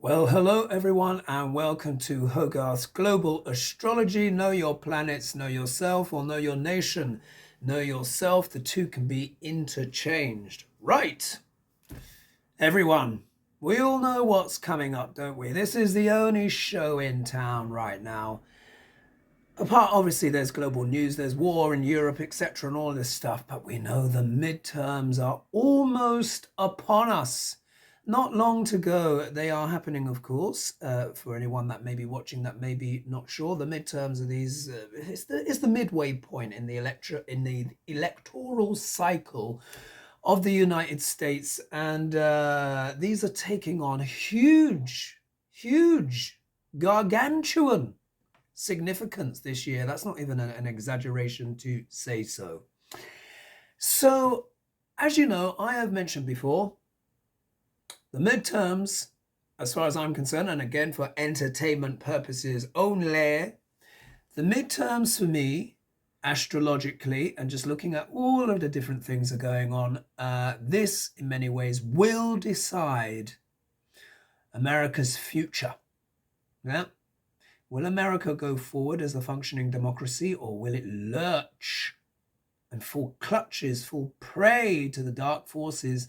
Well, hello everyone, and welcome to Hogarth's Global Astrology. Know your planets, know yourself, or know your nation. Know yourself, the two can be interchanged. Right, everyone, we all know what's coming up, don't we? This is the only show in town right now. Apart, obviously, there's global news, there's war in Europe, etc., and all this stuff, but we know the midterms are almost upon us. Not long to go. They are happening, of course. For anyone that may be watching that may be not sure, the midterms are these. It's the midway point in the electoral cycle of the United States, and these are taking on huge, gargantuan significance this year. That's not even an exaggeration to say so. So, as you know, I have mentioned before, the midterms, as far as I'm concerned, and again for entertainment purposes only, the midterms for me, astrologically, and just looking at all of the different things that are going on, this in many ways will decide America's future. Yeah. Will America go forward as a functioning democracy, or will it lurch and fall prey to the dark forces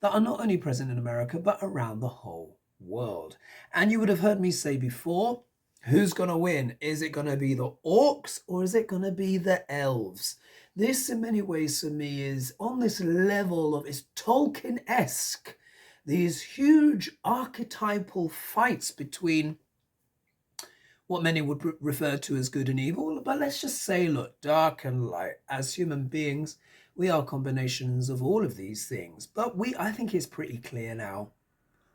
that are not only present in America, but around the whole world? And you would have heard me say before, who's going to win? Is it going to be the orcs or is it going to be the elves? This, in many ways, for me, is on this level of, it's Tolkien-esque. These huge archetypal fights between what many would refer to as good and evil, but let's just say, look, dark and light. As human beings, we are combinations of all of these things. But I think it's pretty clear now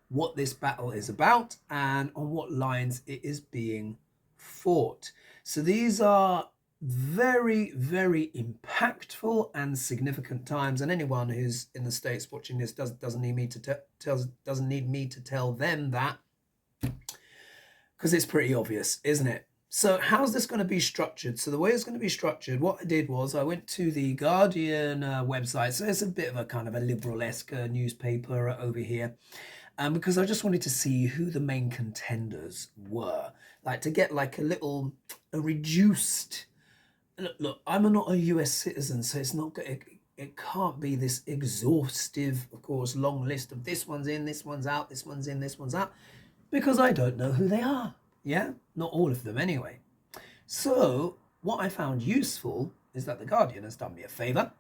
what this battle is about and on what lines it is being fought. So these are very, very impactful and significant times. And anyone who's in the States watching this doesn't need me to tell them that, because it's pretty obvious, isn't it? So how's this going to be structured? So the way it's going to be structured, what I did was I went to the Guardian website. So it's a bit of a kind of a liberal-esque newspaper over here. Because I just wanted to see who the main contenders were. Like to get like a reduced... Look, I'm not a US citizen, so it's not... It can't be this exhaustive, of course, long list of this one's in, this one's out, this one's in, this one's out. Because I don't know who they are. Yeah, not all of them anyway. So what I found useful is that the Guardian has done me a favor,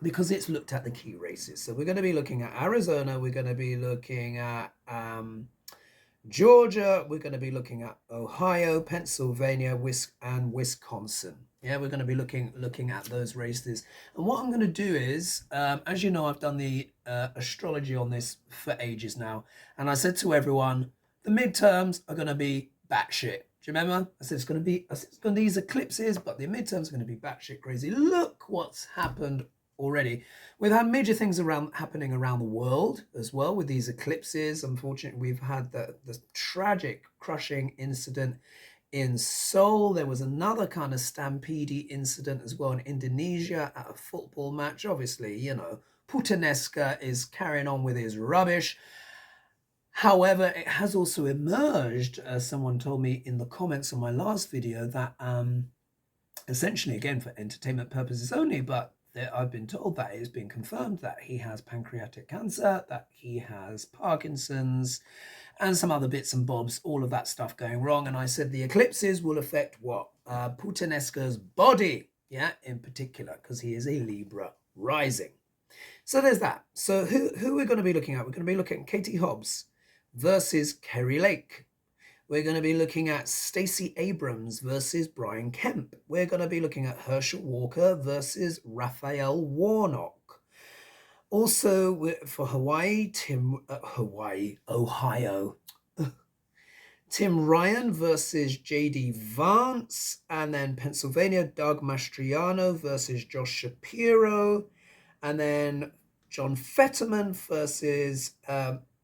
because it's looked at the key races. So we're going to be looking at Arizona, we're going to be looking at Georgia, we're going to be looking at Ohio, Pennsylvania, and Wisconsin. Yeah, we're going to be looking at those races. And what I'm going to do is, as you know, I've done the astrology on this for ages now. And I said to everyone, the midterms are going to be batshit. Do you remember? I said it's going to be these eclipses, but the midterms are going to be batshit crazy. Look what's happened already. We've had major things happening around the world as well with these eclipses. Unfortunately, we've had the tragic crushing incident in Seoul. There was another kind of stampede incident as well in Indonesia at a football match. Obviously, you know, Putinesca is carrying on with his rubbish. However, it has also emerged, as someone told me in the comments on my last video, that essentially, again, for entertainment purposes only, but I've been told that it has been confirmed that he has pancreatic cancer, that he has Parkinson's, and some other bits and bobs, all of that stuff going wrong. And I said the eclipses will affect what? Putinesca's body, yeah, in particular, because he is a Libra rising. So there's that. So who we're going to be looking at? We're going to be looking at Katie Hobbs versus Kari Lake. We're going to be looking at Stacey Abrahms versus Brian Kemp. We're going to be looking at Herschel Walker versus Raphael Warnock. Also, for Ohio, Tim Ryan versus JD Vance. And then Pennsylvania, Doug Mastriano versus Josh Shapiro. And then John Fetterman versus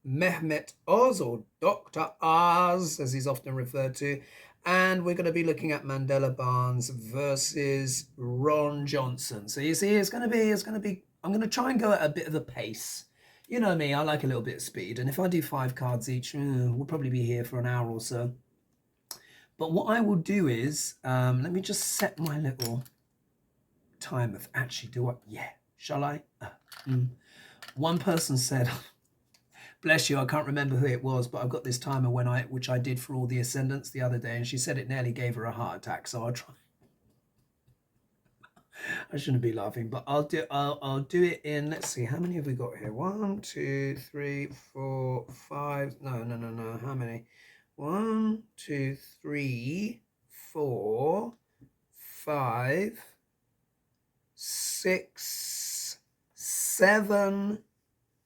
Mehmet Oz, or Dr. Oz, as he's often referred to. And we're going to be looking at Mandela Barnes versus Ron Johnson. So you see, it's going to be, I'm going to try and go at a bit of a pace, You know me, I like a little bit of speed. And if I do 5 cards each, we'll probably be here for an hour or so. But what I will do is, let me just set my little time of actually do what, yeah, shall I? One person said, bless you, I can't remember who it was, but I've got this timer which I did for all the ascendants the other day, and she said it nearly gave her a heart attack. So I'll try. I shouldn't be laughing, but I'll do it in, let's see, how many have we got here? 1, 2, 3, 4, 5. No. How many? 1, 2, 3, 4, 5, 6, 7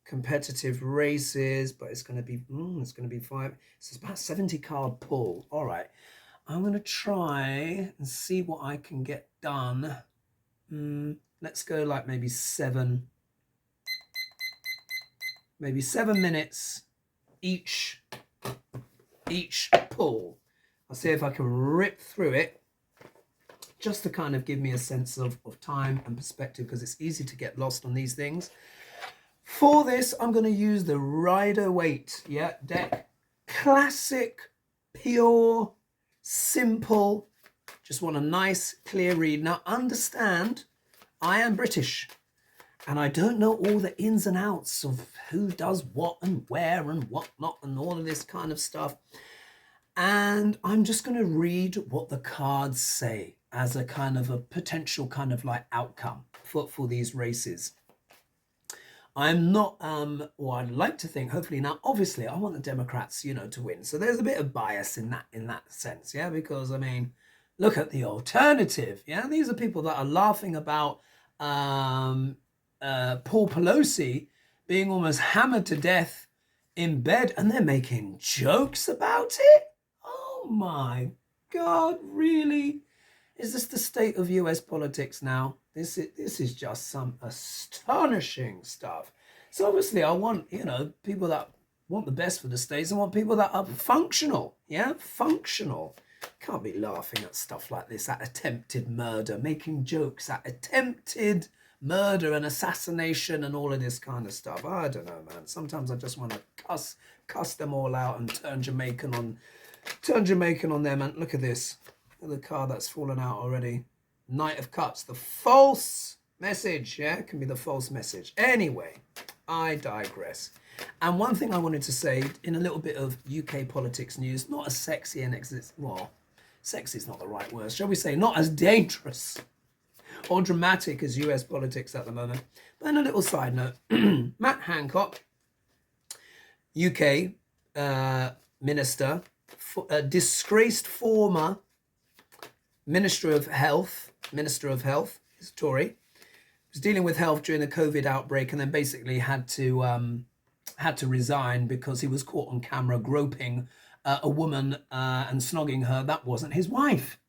competitive races, but it's going to be 5. So it's about 70 card pull. All right, I'm going to try and see what I can get done. Let's go like maybe 7 minutes each pull. I'll see if I can rip through it, just to kind of give me a sense of time and perspective, because it's easy to get lost on these things. For this, I'm going to use the Rider-Waite deck. Classic, pure, simple. Just want a nice, clear read. Now, understand, I am British, and I don't know all the ins and outs of who does what and where and what not and all of this kind of stuff. And I'm just going to read what the cards say as a kind of a potential kind of like outcome for these races. I'm not, or I'd like to think, hopefully now, obviously, I want the Democrats, to win. So there's a bit of bias in that sense, because, I mean, look at the alternative, These are people that are laughing about Paul Pelosi being almost hammered to death in bed, and they're making jokes about it? Oh, my God, really? Is this the state of US politics now? This is just some astonishing stuff. So obviously I want, people that want the best for the states. I want people that are functional, functional. Can't be laughing at stuff like this, at attempted murder, making jokes at attempted murder and assassination and all of this kind of stuff. I don't know, man. Sometimes I just want to cuss them all out and turn Jamaican on them. And look at this. The card that's fallen out already. Knight of Cups, the false message, It can be the false message. Anyway, I digress. And one thing I wanted to say in a little bit of UK politics news, not as sexy and sexy is not the right word, shall we say, not as dangerous or dramatic as US politics at the moment. But in a little side note, Matt Hancock, UK minister, disgraced former Minister of Health, is a Tory, was dealing with health during the COVID outbreak, and then basically had to resign because he was caught on camera groping a woman and snogging her. That wasn't his wife.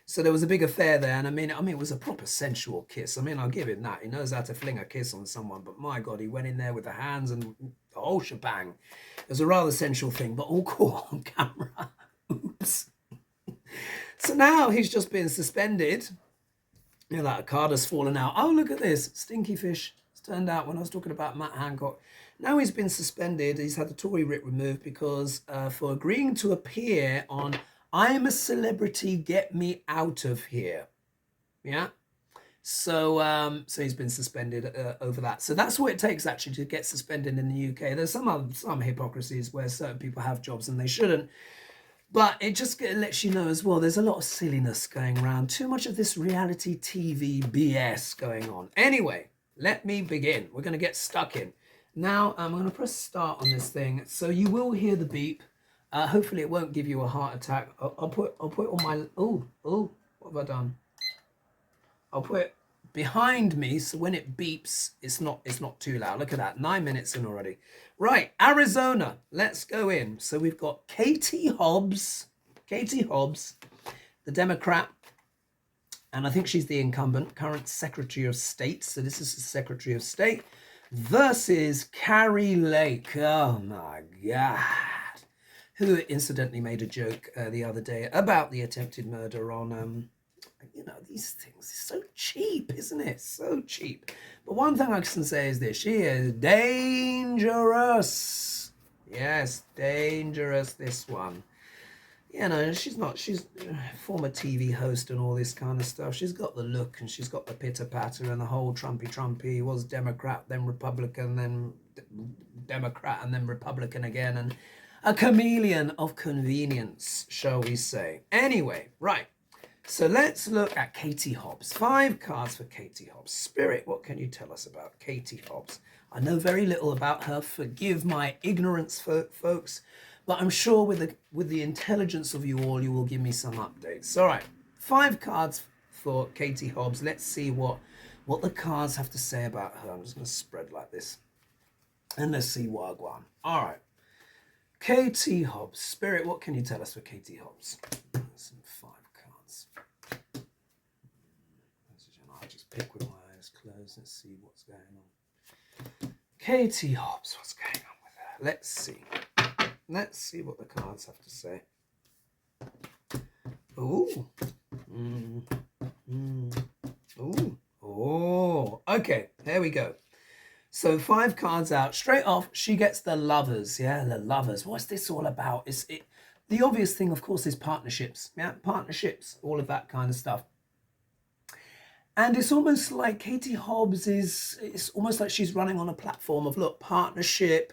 So there was a big affair there, and I mean, it was a proper sensual kiss. I mean, I'll give him that. He knows how to fling a kiss on someone, but my God, he went in there with the hands and the whole shebang. It was a rather sensual thing, but all caught on camera. Oops. So now he's just been suspended. That card has fallen out. Oh, look at this. Stinky fish. It's turned out when I was talking about Matt Hancock. Now he's been suspended. He's had the Tory writ removed because for agreeing to appear on I'm a Celebrity, Get Me Out of Here. So he's been suspended over that. So that's what it takes actually to get suspended in the UK. There's some hypocrisies where certain people have jobs and they shouldn't. But it just lets you know as well, there's a lot of silliness going around. Too much of this reality TV BS going on. Anyway, let me begin. We're going to get stuck in. Now, I'm going to press start on this thing. So you will hear the beep. Hopefully it won't give you a heart attack. I'll put on my... Oh, what have I done? I'll put it behind me, so when it beeps, it's not too loud. Look at that, 9 minutes in already. Right, Arizona, let's go in. So we've got Katie Hobbs, the Democrat, and I think she's the incumbent, current Secretary of State. So this is the Secretary of State versus Kari Lake. Oh my God. Who incidentally made a joke the other day about the attempted murder on, these things are so cheap, isn't it? So cheap. But one thing I can say is this: she is dangerous. Yes, dangerous, this one. She's a former TV host and all this kind of stuff. She's got the look and she's got the pitter-patter and the whole Trumpy. Was Democrat, then Republican, then Democrat, and then Republican again. And a chameleon of convenience, shall we say. Anyway, right. So let's look at Katie Hobbs. 5 cards for Katie Hobbs. Spirit, what can you tell us about Katie Hobbs? I know very little about her. Forgive my ignorance, folks. But I'm sure with the intelligence of you all, you will give me some updates. All right, 5 cards for Katie Hobbs. Let's see what the cards have to say about her. I'm just going to spread like this. And let's see what I want. All right. Katie Hobbs. Spirit, what can you tell us for Katie Hobbs? Some 5 cards. I'll just pick with my eyes closed and see what's going on. Katie Hobbs, what's going on with her? Let's see. Let's see what the cards have to say. Ooh. Ooh. Oh. Okay, there we go. So 5 cards out. Straight off, she gets the Lovers. Yeah, the Lovers. What's this all about? The obvious thing, of course, is partnerships. Yeah, partnerships, all of that kind of stuff. And it's almost like Katie Hobbs it's almost like she's running on a platform of, look, partnership,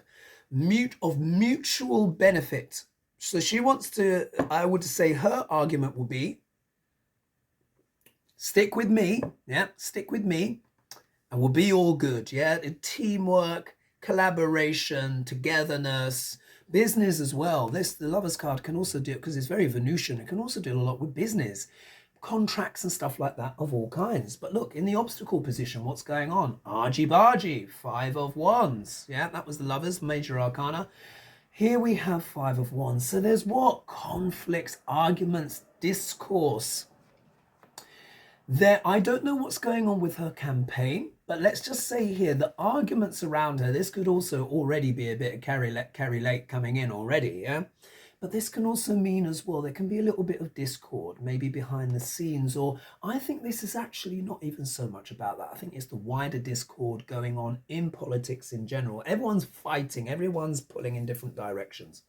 of mutual benefit. So she wants to, I would say her argument will be, stick with me, yeah, stick with me, and we'll be all good, yeah? Teamwork, collaboration, togetherness, business as well. The Lovers card can also do it, because it's very Venusian, it can also do a lot with business, contracts and stuff like that of all kinds. But look, in the obstacle position, what's going on? Argy-bargy, 5 of Wands. Yeah, that was the Lovers, major arcana. Here we have 5 of Wands. So there's what? Conflicts, arguments, discourse. I don't know what's going on with her campaign, but let's just say here, the arguments around her, this could also already be a bit of Kari Lake coming in already, yeah? But this can also mean as well, there can be a little bit of discord, maybe behind the scenes, or I think this is actually not even so much about that. I think it's the wider discord going on in politics in general. Everyone's fighting, everyone's pulling in different directions.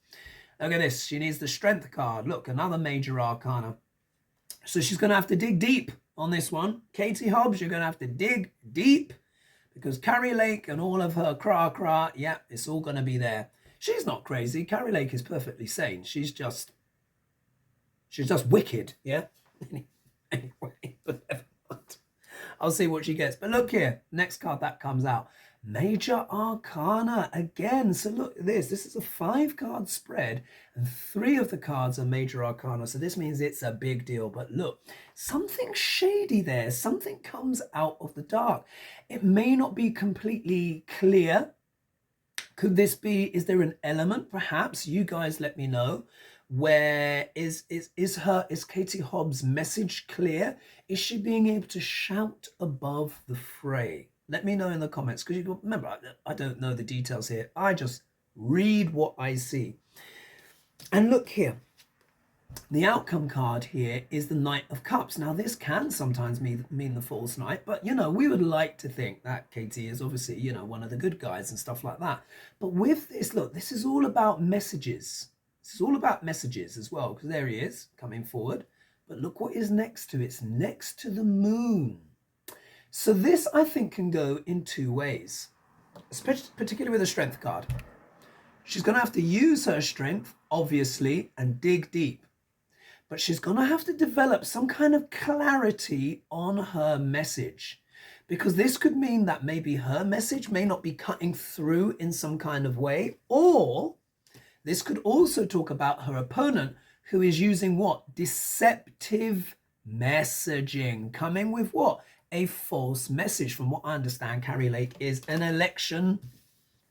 Look at this, she needs the Strength card. Look, another major arcana. So she's going to have to dig deep on this one. Katie Hobbs, you're going to have to dig deep, because Kari Lake and all of her cra, yeah, it's all going to be there. She's not crazy. Kari Lake is perfectly sane. She's just wicked, yeah? Anyway, I'll see what she gets. But look here, next card that comes out. Major Arcana again. So look at this. This is a 5-card spread, and 3 of the cards are Major Arcana. So this means it's a big deal. But look, something shady there. Something comes out of the dark. It may not be completely clear. Could this be, is there an element, perhaps, you guys let me know, where is Katie Hobbs' message clear? Is she being able to shout above the fray? Let me know in the comments, because you remember, I don't know the details here. I just read what I see. And look here. The outcome card here is the Knight of Cups. Now, this can sometimes mean the false knight, but, we would like to think that Katie is obviously, one of the good guys and stuff like that. But with this, look, this is all about messages. This is all about messages as well, because there he is coming forward. But look what is next to it. It's next to the moon. So this, I think, can go in 2 ways, especially particularly with a Strength card. She's going to have to use her strength, obviously, and dig deep. But she's going to have to develop some kind of clarity on her message, because this could mean that maybe her message may not be cutting through in some kind of way, or this could also talk about her opponent, who is using what? Deceptive messaging, coming with what? A false message. From what I understand, Kari Lake is an election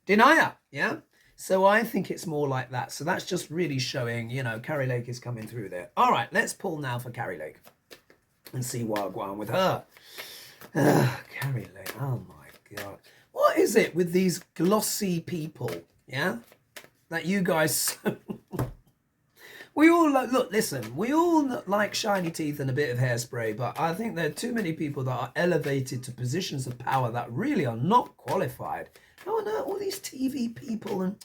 denier, yeah? So I think it's more like that. So that's just really showing, Kari Lake is coming through there. All right, let's pull now for Kari Lake and see what I'll go on with her. Kari Lake, oh my God. What is it with these glossy people, yeah? That you guys... We all look, listen, we all like shiny teeth and a bit of hairspray, but I think there are too many people that are elevated to positions of power that really are not qualified. How on earth, all these TV people, and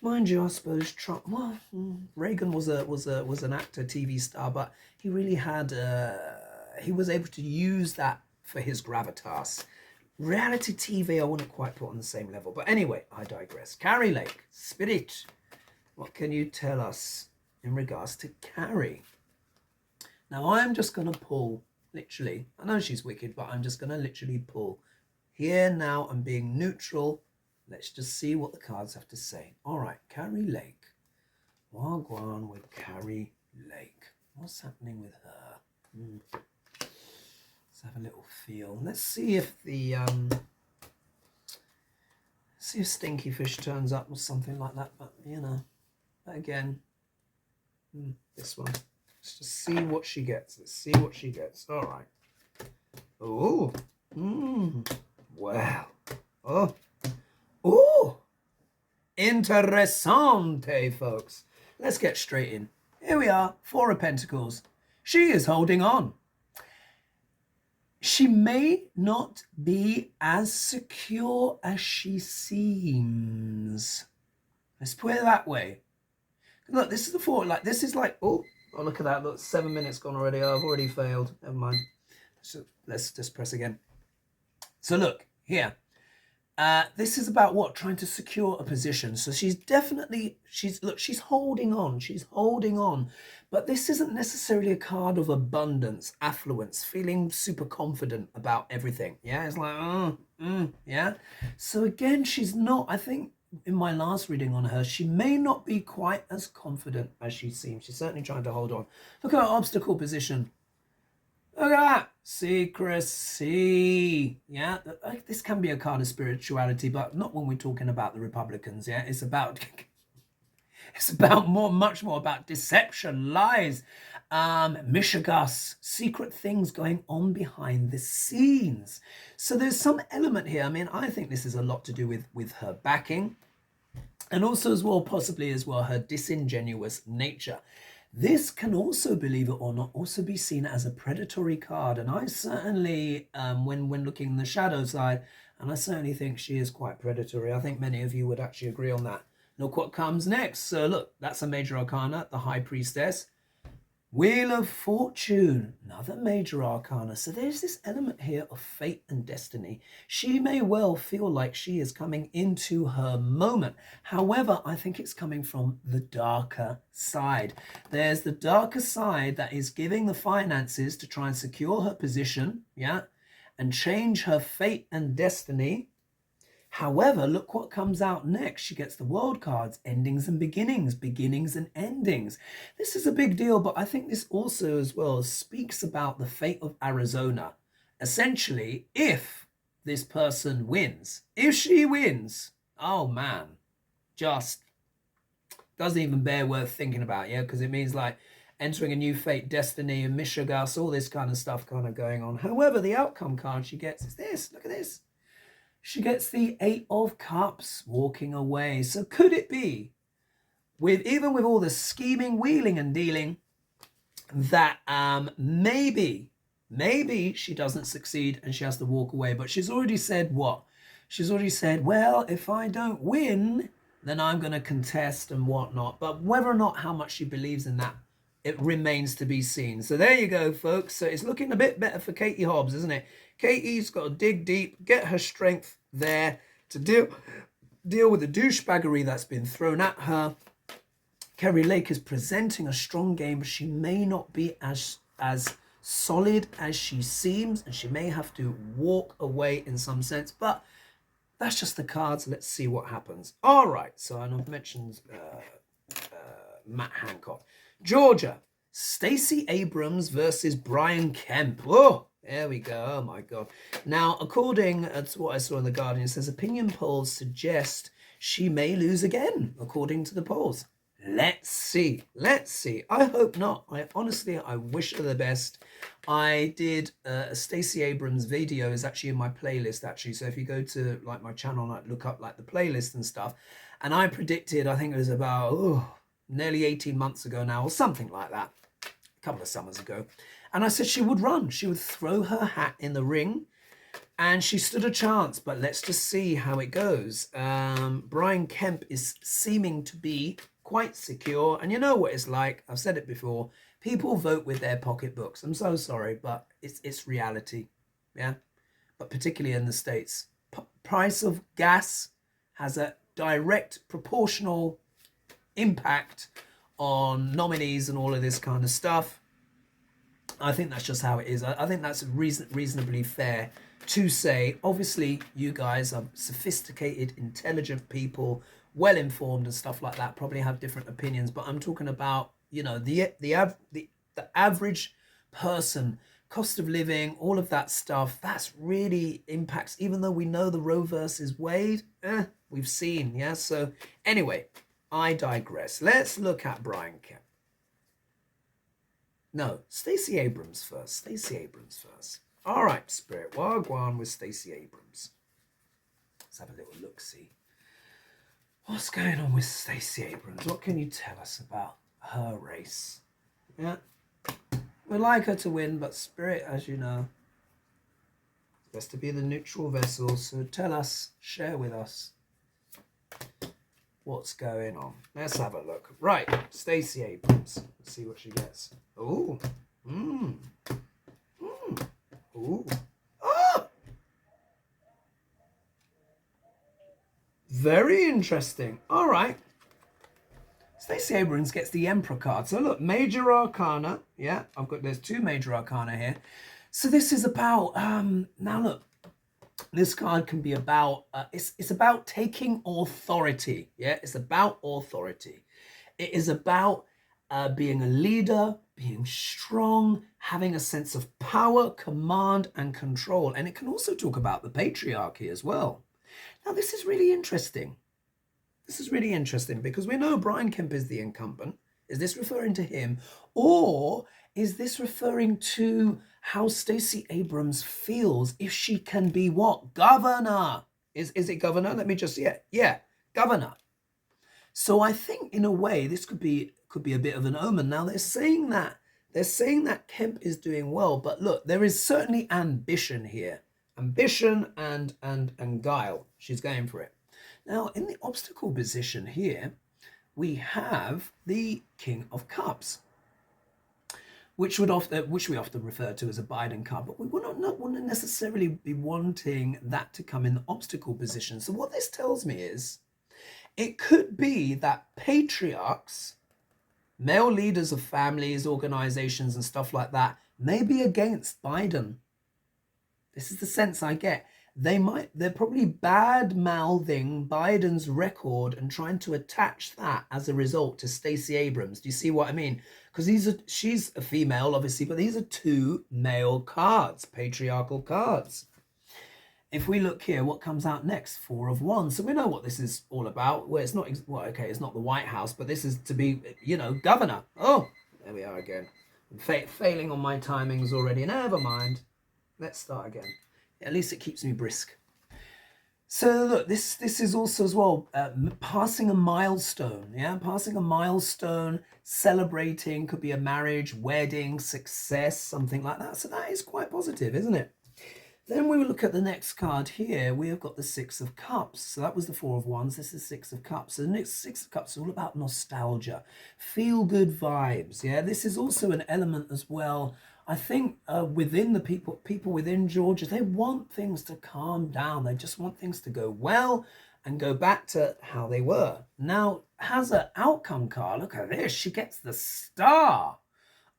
mind you, I suppose Trump, well, Reagan was an actor, TV star, but he really had, he was able to use that for his gravitas. Reality TV, I wouldn't quite put on the same level. But anyway, I digress. Kari Lake, Spirit. What can you tell us in regards to Kari? Now, I'm just going to pull, literally. I know she's wicked, but I'm just going to literally pull. Here, now, I'm being neutral. Let's just see what the cards have to say. All right, Kari Lake. Wagwan with Kari Lake. What's happening with her? Have a little feel. Let's see if the see if Stinky Fish turns up or something like that. But you know, again, this one. Let's just see what she gets. Let's see what she gets. All right. Oh, well. Oh, interessante, folks. Let's get straight in. Here we are. Four of Pentacles. She is holding on. She may not be as secure as she seems. Let's put it that way. Look, this is the four. Like, this is like, oh, look at that. Look, 7 minutes gone already. Oh, I've already failed. Never mind. So let's just press again. So look, here. This is about what? Trying to secure a position. So she's definitely, she's holding on. She's holding on. But this isn't necessarily a card of abundance, affluence, feeling super confident about everything. Yeah, it's like, yeah. So again, she's not, I think in my last reading on her, she may not be quite as confident as she seems. She's certainly trying to hold on. Look at her obstacle position. Look at that. Secrecy. Yeah, this can be a card of spirituality, but not when we're talking about the Republicans. Yeah, it's about much more about deception, lies, mishigas, secret things going on behind the scenes. So there's some element here. I mean, I think this is a lot to do with her backing, and also as well, possibly as well, her disingenuous nature. This can also, believe it or not, also be seen as a predatory card. And I certainly, when looking in the shadow side, and I certainly think she is quite predatory. I think many of you would actually agree on that. Look what comes next. So look, that's a major arcana, the High Priestess. Wheel of Fortune, another major arcana. So there's this element here of fate and destiny. She may well feel like she is coming into her moment. However, I think it's coming from the darker side. There's the darker side that is giving the finances to try and secure her position, yeah, and change her fate and destiny. However, look what comes out next. She gets the world cards, endings and beginnings, beginnings and endings. This is a big deal, but I think this also as well speaks about the fate of Arizona. Essentially, if this person wins, if she wins, oh man, just doesn't even bear worth thinking about, yeah? Because it means like entering a new fate, destiny, and mishigas, all this kind of stuff kind of going on. However, the outcome card she gets is this. Look at this. She gets the Eight of Cups, walking away. So could it be, even with all the scheming, wheeling and dealing, that maybe she doesn't succeed and she has to walk away? But she's already said what? She's already said, well, if I don't win, then I'm going to contest and whatnot. But whether or not how much she believes in that, it remains to be seen. So there you go, folks. So it's looking a bit better for Katie Hobbs, isn't it? Katie's got to dig deep, get her strength there to deal with the douchebaggery that's been thrown at her. Kari Lake is presenting a strong game, but she may not be as solid as she seems, and she may have to walk away in some sense. But that's just the cards. Let's see what happens. All right. So I mentioned Matt Hancock. Georgia, Stacey Abrahms versus Brian Kemp. Oh, there we go. Oh, my God. Now, according to what I saw in The Guardian, it says opinion polls suggest she may lose again, according to the polls. Let's see. Let's see. I hope not. I wish her the best. I did a Stacey Abrams video, is actually in my playlist, actually. So if you go to like my channel, like look up like the playlist and stuff. And I predicted, I think it was about nearly 18 months ago now, or something like that, a couple of summers ago. And I said she would run. She would throw her hat in the ring, and she stood a chance. But let's just see how it goes. Brian Kemp is seeming to be quite secure. And you know what it's like. I've said it before. People vote with their pocketbooks. I'm so sorry, but it's reality. Yeah. But particularly in the States. Price of gas has a direct proportional impact on nominees and all of this kind of stuff. I think that's just how it is. I think that's reasonably fair to say. Obviously, you guys are sophisticated, intelligent people, well informed and stuff like that, probably have different opinions, but I'm talking about, you know, the average person, cost of living, all of that stuff. That's really impacts, even though we know the Roe versus Wade, we've seen. Yeah. So anyway, I digress. Let's look at Brian Kemp. No, Stacey Abrams first. Stacey Abrams first. All right, Spirit. Wagwan with Stacey Abrams. Let's have a little look-see. What's going on with Stacey Abrams? What can you tell us about her race? Yeah. We'd like her to win, but Spirit, as you know, it's best to be the neutral vessel. So tell us, share with us what's going on. Let's have a look. Right, Stacey Abrams. Let's see what she gets. Oh, ooh, ah! Very interesting. All right. Stacey Abrams gets the Emperor card. So look, Major Arcana. Yeah, there's two Major Arcana here. So this is about, now look, this card can be about, it's about taking authority. Yeah, it's about authority. It is about being a leader, being strong, having a sense of power, command, and control. And it can also talk about the patriarchy as well. Now, this is really interesting. This is really interesting because we know Brian Kemp is the incumbent. Is this referring to him? Or is this referring to how Stacey Abrams feels if she can be what? Governor. Is it governor? Let me just, yeah, governor. So I think in a way this could be a bit of an omen. Now they're saying that Kemp is doing well, but look, there is certainly ambition here. Ambition and guile. She's going for it. Now, in the obstacle position here, we have the King of Cups, which we often refer to as a Biden card, but we would not want to necessarily be wanting that to come in the obstacle position. So what this tells me is, it could be that patriarchs, male leaders of families, organizations, and stuff like that, may be against Biden. This is the sense I get. They're probably bad-mouthing Biden's record and trying to attach that as a result to Stacey Abrams. Do you see what I mean? Because she's a female, obviously, but these are two male cards, patriarchal cards. If we look here, what comes out next? Four of Wands. So we know what this is all about. Well, it's not, it's not the White House, but this is to be, governor. Oh, there we are again. I'm failing on my timings already. Never mind. Let's start again. At least it keeps me brisk. So look, this is also as well passing a milestone. Yeah, passing a milestone, celebrating, could be a marriage, wedding, success, something like that. So that is quite positive, isn't it? Then we look at the next card here. We have got the Six of Cups. So that was the Four of Wands. This is Six of Cups. So the next Six of Cups is all about nostalgia, feel good vibes. Yeah, this is also an element as well. I think within the people within Georgia, they want things to calm down. They just want things to go well and go back to how they were. Now, has an outcome card. Look at this. She gets the Star.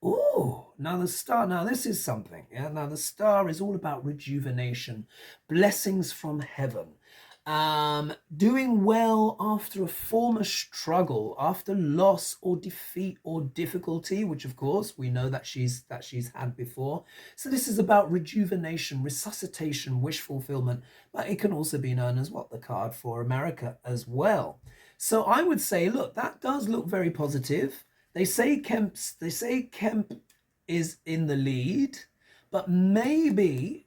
Oh, now the Star. Now this is something. Yeah. Now the Star is all about rejuvenation, blessings from heaven. Doing well after a former struggle, after loss or defeat or difficulty, which of course we know that she's had before. So this is about rejuvenation, resuscitation, wish fulfillment, but it can also be known as what? The card for America as well. So I would say, look, that does look very positive. They say Kemp is in the lead, but maybe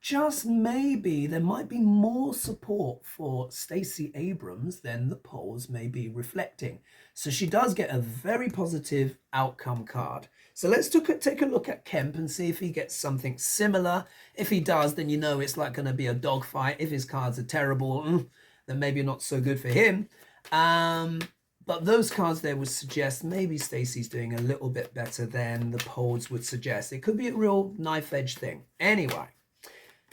just maybe there might be more support for Stacey Abrams than the polls may be reflecting. So she does get a very positive outcome card. So let's take a look at Kemp and see if he gets something similar. If he does, then you know it's like going to be a dogfight. If his cards are terrible, then maybe not so good for him. But those cards there would suggest maybe Stacey's doing a little bit better than the polls would suggest. It could be a real knife-edge thing. Anyway,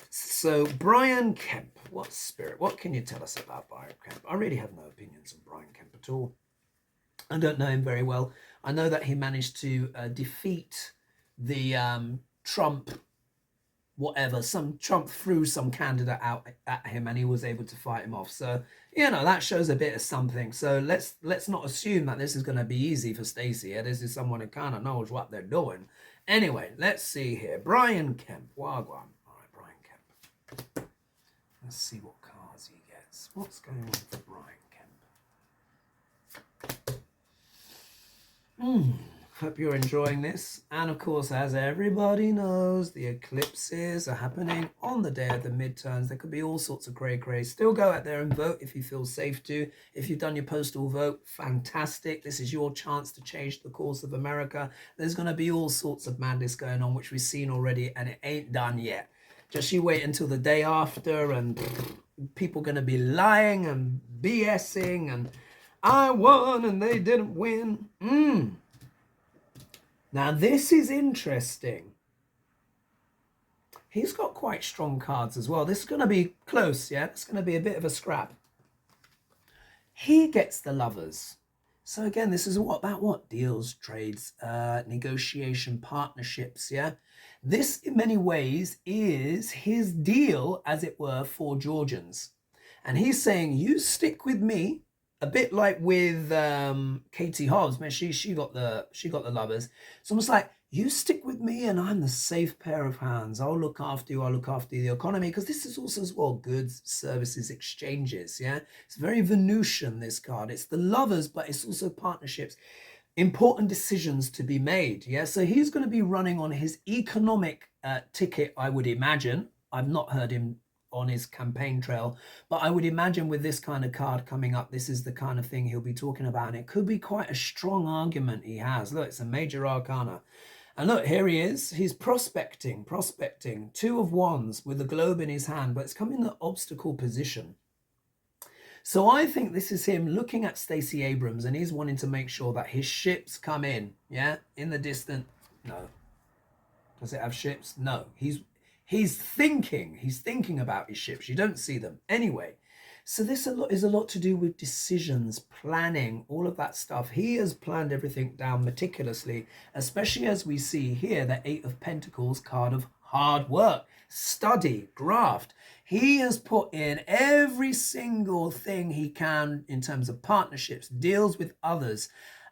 so Brian Kemp, what spirit? What can you tell us about Brian Kemp? I really have no opinions on Brian Kemp at all. I don't know him very well. I know that he managed to defeat the Trump, whatever, some Trump threw some candidate out at him and he was able to fight him off. So, you know, that shows a bit of something. So let's not assume that this is going to be easy for Stacey. This is someone who kind of knows what they're doing. Anyway, let's see here. Brian Kemp. Wagwan. All right, Brian Kemp. Let's see what cards he gets. What's going on for Brian Kemp? Hope you're enjoying this. And of course, as everybody knows, the eclipses are happening on the day of the midterms. There could be all sorts of cray. Still go out there and vote if you feel safe to. If you've done your postal vote, fantastic. This is your chance to change the course of America. There's going to be all sorts of madness going on, which we've seen already, and it ain't done yet. Just you wait until the day after, and people going to be lying and BSing, and I won and they didn't win. Now, this is interesting. He's got quite strong cards as well. This is going to be close, yeah? It's going to be a bit of a scrap. He gets the Lovers. So again, this is about what? Deals, trades, negotiation, partnerships, yeah? This, in many ways, is his deal, as it were, for Georgians. And he's saying, you stick with me. A bit like with Katie Hobbs, man, she got the Lovers. It's almost like, you stick with me and I'm the safe pair of hands. I'll look after you. I'll look after the economy, because this is also as well goods, services, exchanges. Yeah, it's very Venusian, this card. It's the Lovers, but it's also partnerships, important decisions to be made. Yeah, so he's going to be running on his economic ticket, I would imagine. I've not heard him on his campaign trail, but I would imagine with this kind of card coming up, this is the kind of thing he'll be talking about, and it could be quite a strong argument he has. Look, it's a major arcana, and look, here he is. He's prospecting, Two of Wands with the globe in his hand, but it's come in the obstacle position. So I think this is him looking at Stacey Abrams, and he's wanting to make sure that his ships come in, yeah, in the distance. No. Does it have ships? No. He's thinking about his ships. You don't see them. Anyway, so this is a lot to do with decisions, planning, all of that stuff. He has planned everything down meticulously, especially as we see here, the Eight of Pentacles card of hard work, study, graft. He has put in every single thing he can in terms of partnerships, deals with others,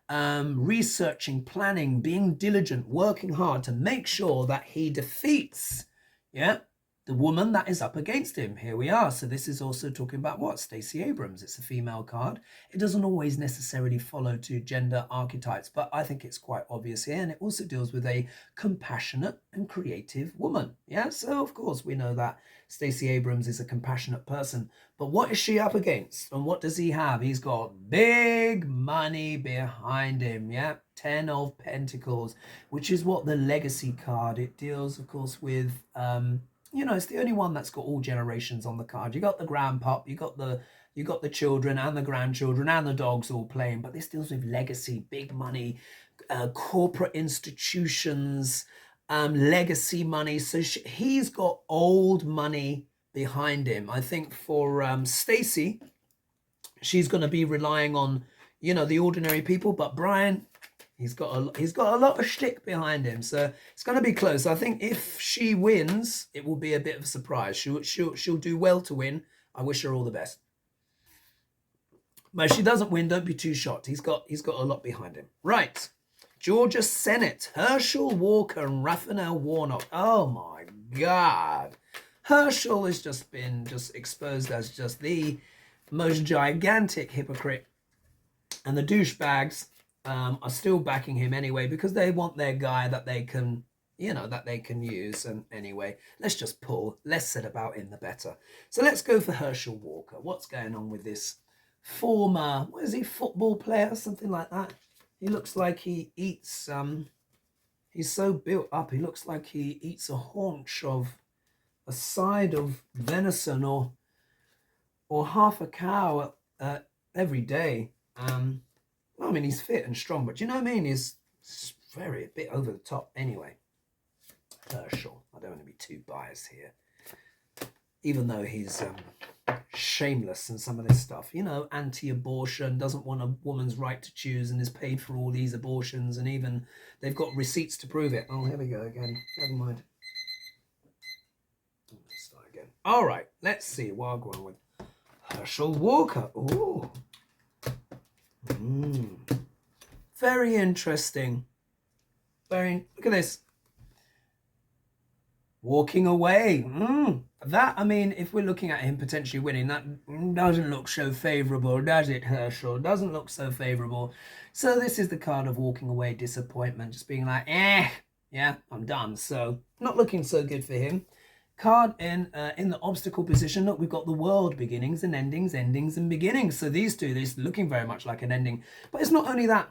researching, planning, being diligent, working hard to make sure that he defeats the woman that is up against him. Here we are. So this is also talking about what? Stacey Abrams. It's a female card. It doesn't always necessarily follow to gender archetypes, but I think it's quite obvious here. And it also deals with a compassionate and creative woman. Yeah, so of course we know that Stacey Abrams is a compassionate person. But what is she up against? And what does he have? He's got big money behind him. Yeah, 10 of Pentacles, which is what the legacy card. It deals, of course, with it's the only one that's got all generations on the card. You got the grandpop, you got the children and the grandchildren and the dogs all playing, but this deals with legacy, big money, corporate institutions, legacy money. So he's got old money behind him. I think for Stacey, she's going to be relying on, the ordinary people, but Brian, he's got a lot of shtick behind him, so it's going to be close. I think if she wins, it will be a bit of a surprise. She'll do well to win. I wish her all the best. But if she doesn't win, don't be too shocked. He's got a lot behind him. Right, Georgia Senate, Herschel Walker and Raphael Warnock. Oh my God, Herschel has just been exposed as just the most gigantic hypocrite, and the douchebags are still backing him anyway, because they want their guy that they can you know, that they can use. And anyway, let's just pull. Less said about him, the better. So let's go for Herschel Walker. What's going on with this former, what is he, football player, something like that? He looks like he eats, he's so built up, he looks like he eats a haunch of, a side of venison or half a cow every day. Well, I mean, he's fit and strong, but do you know what I mean? He's very a bit over the top anyway. Herschel, I don't want to be too biased here, even though he's shameless in some of this stuff, you know, anti-abortion, doesn't want a woman's right to choose, and is paid for all these abortions, and even they've got receipts to prove it. Oh, here we go again. Never mind. Let's start again. All right, let's see what I'm going with Herschel Walker. Ooh. Very interesting. Look at this. Walking away. That, I mean, if we're looking at him potentially winning, that doesn't look so favourable, does it, Herschel? Doesn't look so favourable. So this is the card of walking away, disappointment, just being like, yeah, I'm done. So not looking so good for him. Card in the obstacle position. Look, we've got the world, beginnings and endings, endings and beginnings. So these two, this looking very much like an ending. But it's not only that.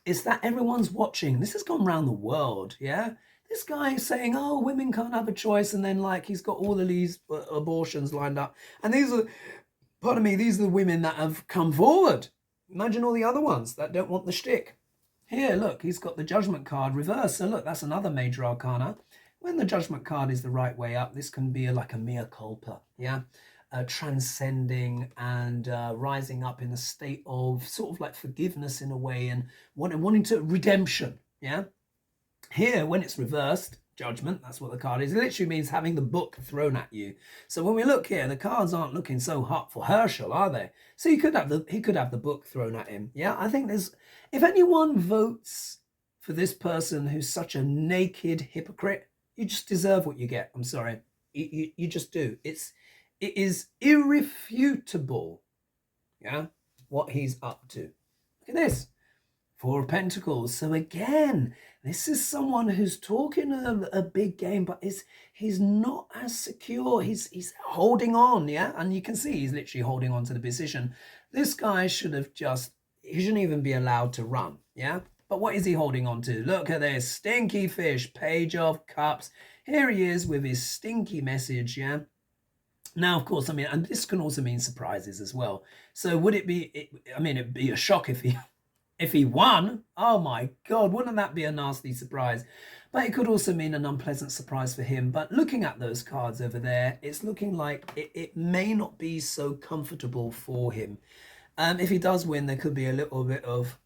It's that everyone's watching. This has gone around the world, yeah? This guy is saying, oh, women can't have a choice, and then, like, he's got all of these abortions lined up. And these are, pardon me, these are the women that have come forward. Imagine all the other ones that don't want the shtick. Here, look, he's got the judgment card reversed. So look, that's another major arcana. When the judgment card is the right way up, this can be like a mea culpa, yeah? Transcending and rising up in a state of sort of like forgiveness in a way, and wanting to redemption, yeah? Here, when it's reversed, judgment, that's what the card is. It literally means having the book thrown at you. So when we look here, the cards aren't looking so hot for Herschel, are they? So he could have the book thrown at him. Yeah, I think there's, if anyone votes for this person who's such a naked hypocrite, you just deserve what you get. I'm sorry. You just do. It is irrefutable, yeah, what he's up to. Look at this. Four of Pentacles. So again, this is someone who's talking a big game, but he's not as secure. He's holding on, yeah? And you can see he's literally holding on to the position. This guy should have he shouldn't even be allowed to run, yeah? But what is he holding on to? Look at this. Stinky fish, Page of Cups. Here he is with his stinky message, yeah? Now, of course, I mean, and this can also mean surprises as well. So would it be, it'd be a shock if he won. Oh my God, wouldn't that be a nasty surprise? But it could also mean an unpleasant surprise for him. But looking at those cards over there, it's looking like it may not be so comfortable for him. If he does win, there could be a little bit of,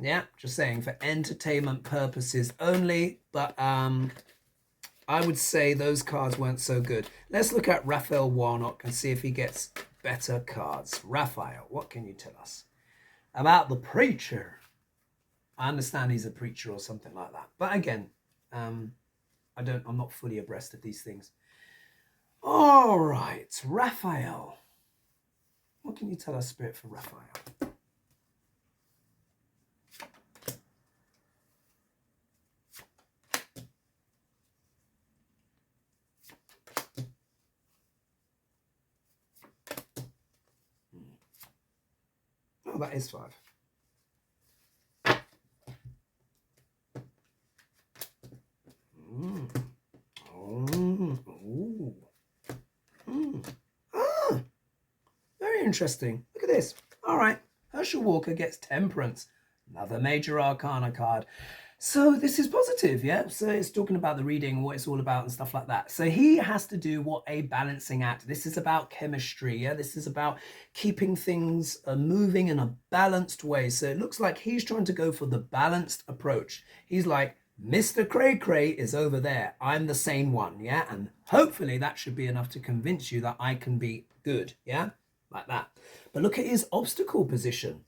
yeah, just saying, for entertainment purposes only. But I would say those cards weren't so good. Let's look at Raphael Warnock and see if he gets better cards. Raphael, what can you tell us about the preacher? I understand he's a preacher or something like that. But again, I'm not fully abreast of these things. All right, Raphael. What can you tell us, Spirit, for Raphael? Oh, that is 5. Very interesting. Look at this. All right. Herschel Walker gets Temperance. Another major arcana card. So this is positive, yeah? So it's talking about the reading, what it's all about and stuff like that. So he has to do what a balancing act. This is about chemistry, yeah? This is about keeping things moving in a balanced way. So it looks like he's trying to go for the balanced approach. He's like, Mr. Cray Cray is over there. I'm the same one, yeah? And hopefully that should be enough to convince you that I can be good, yeah? Like that. But look at his obstacle position.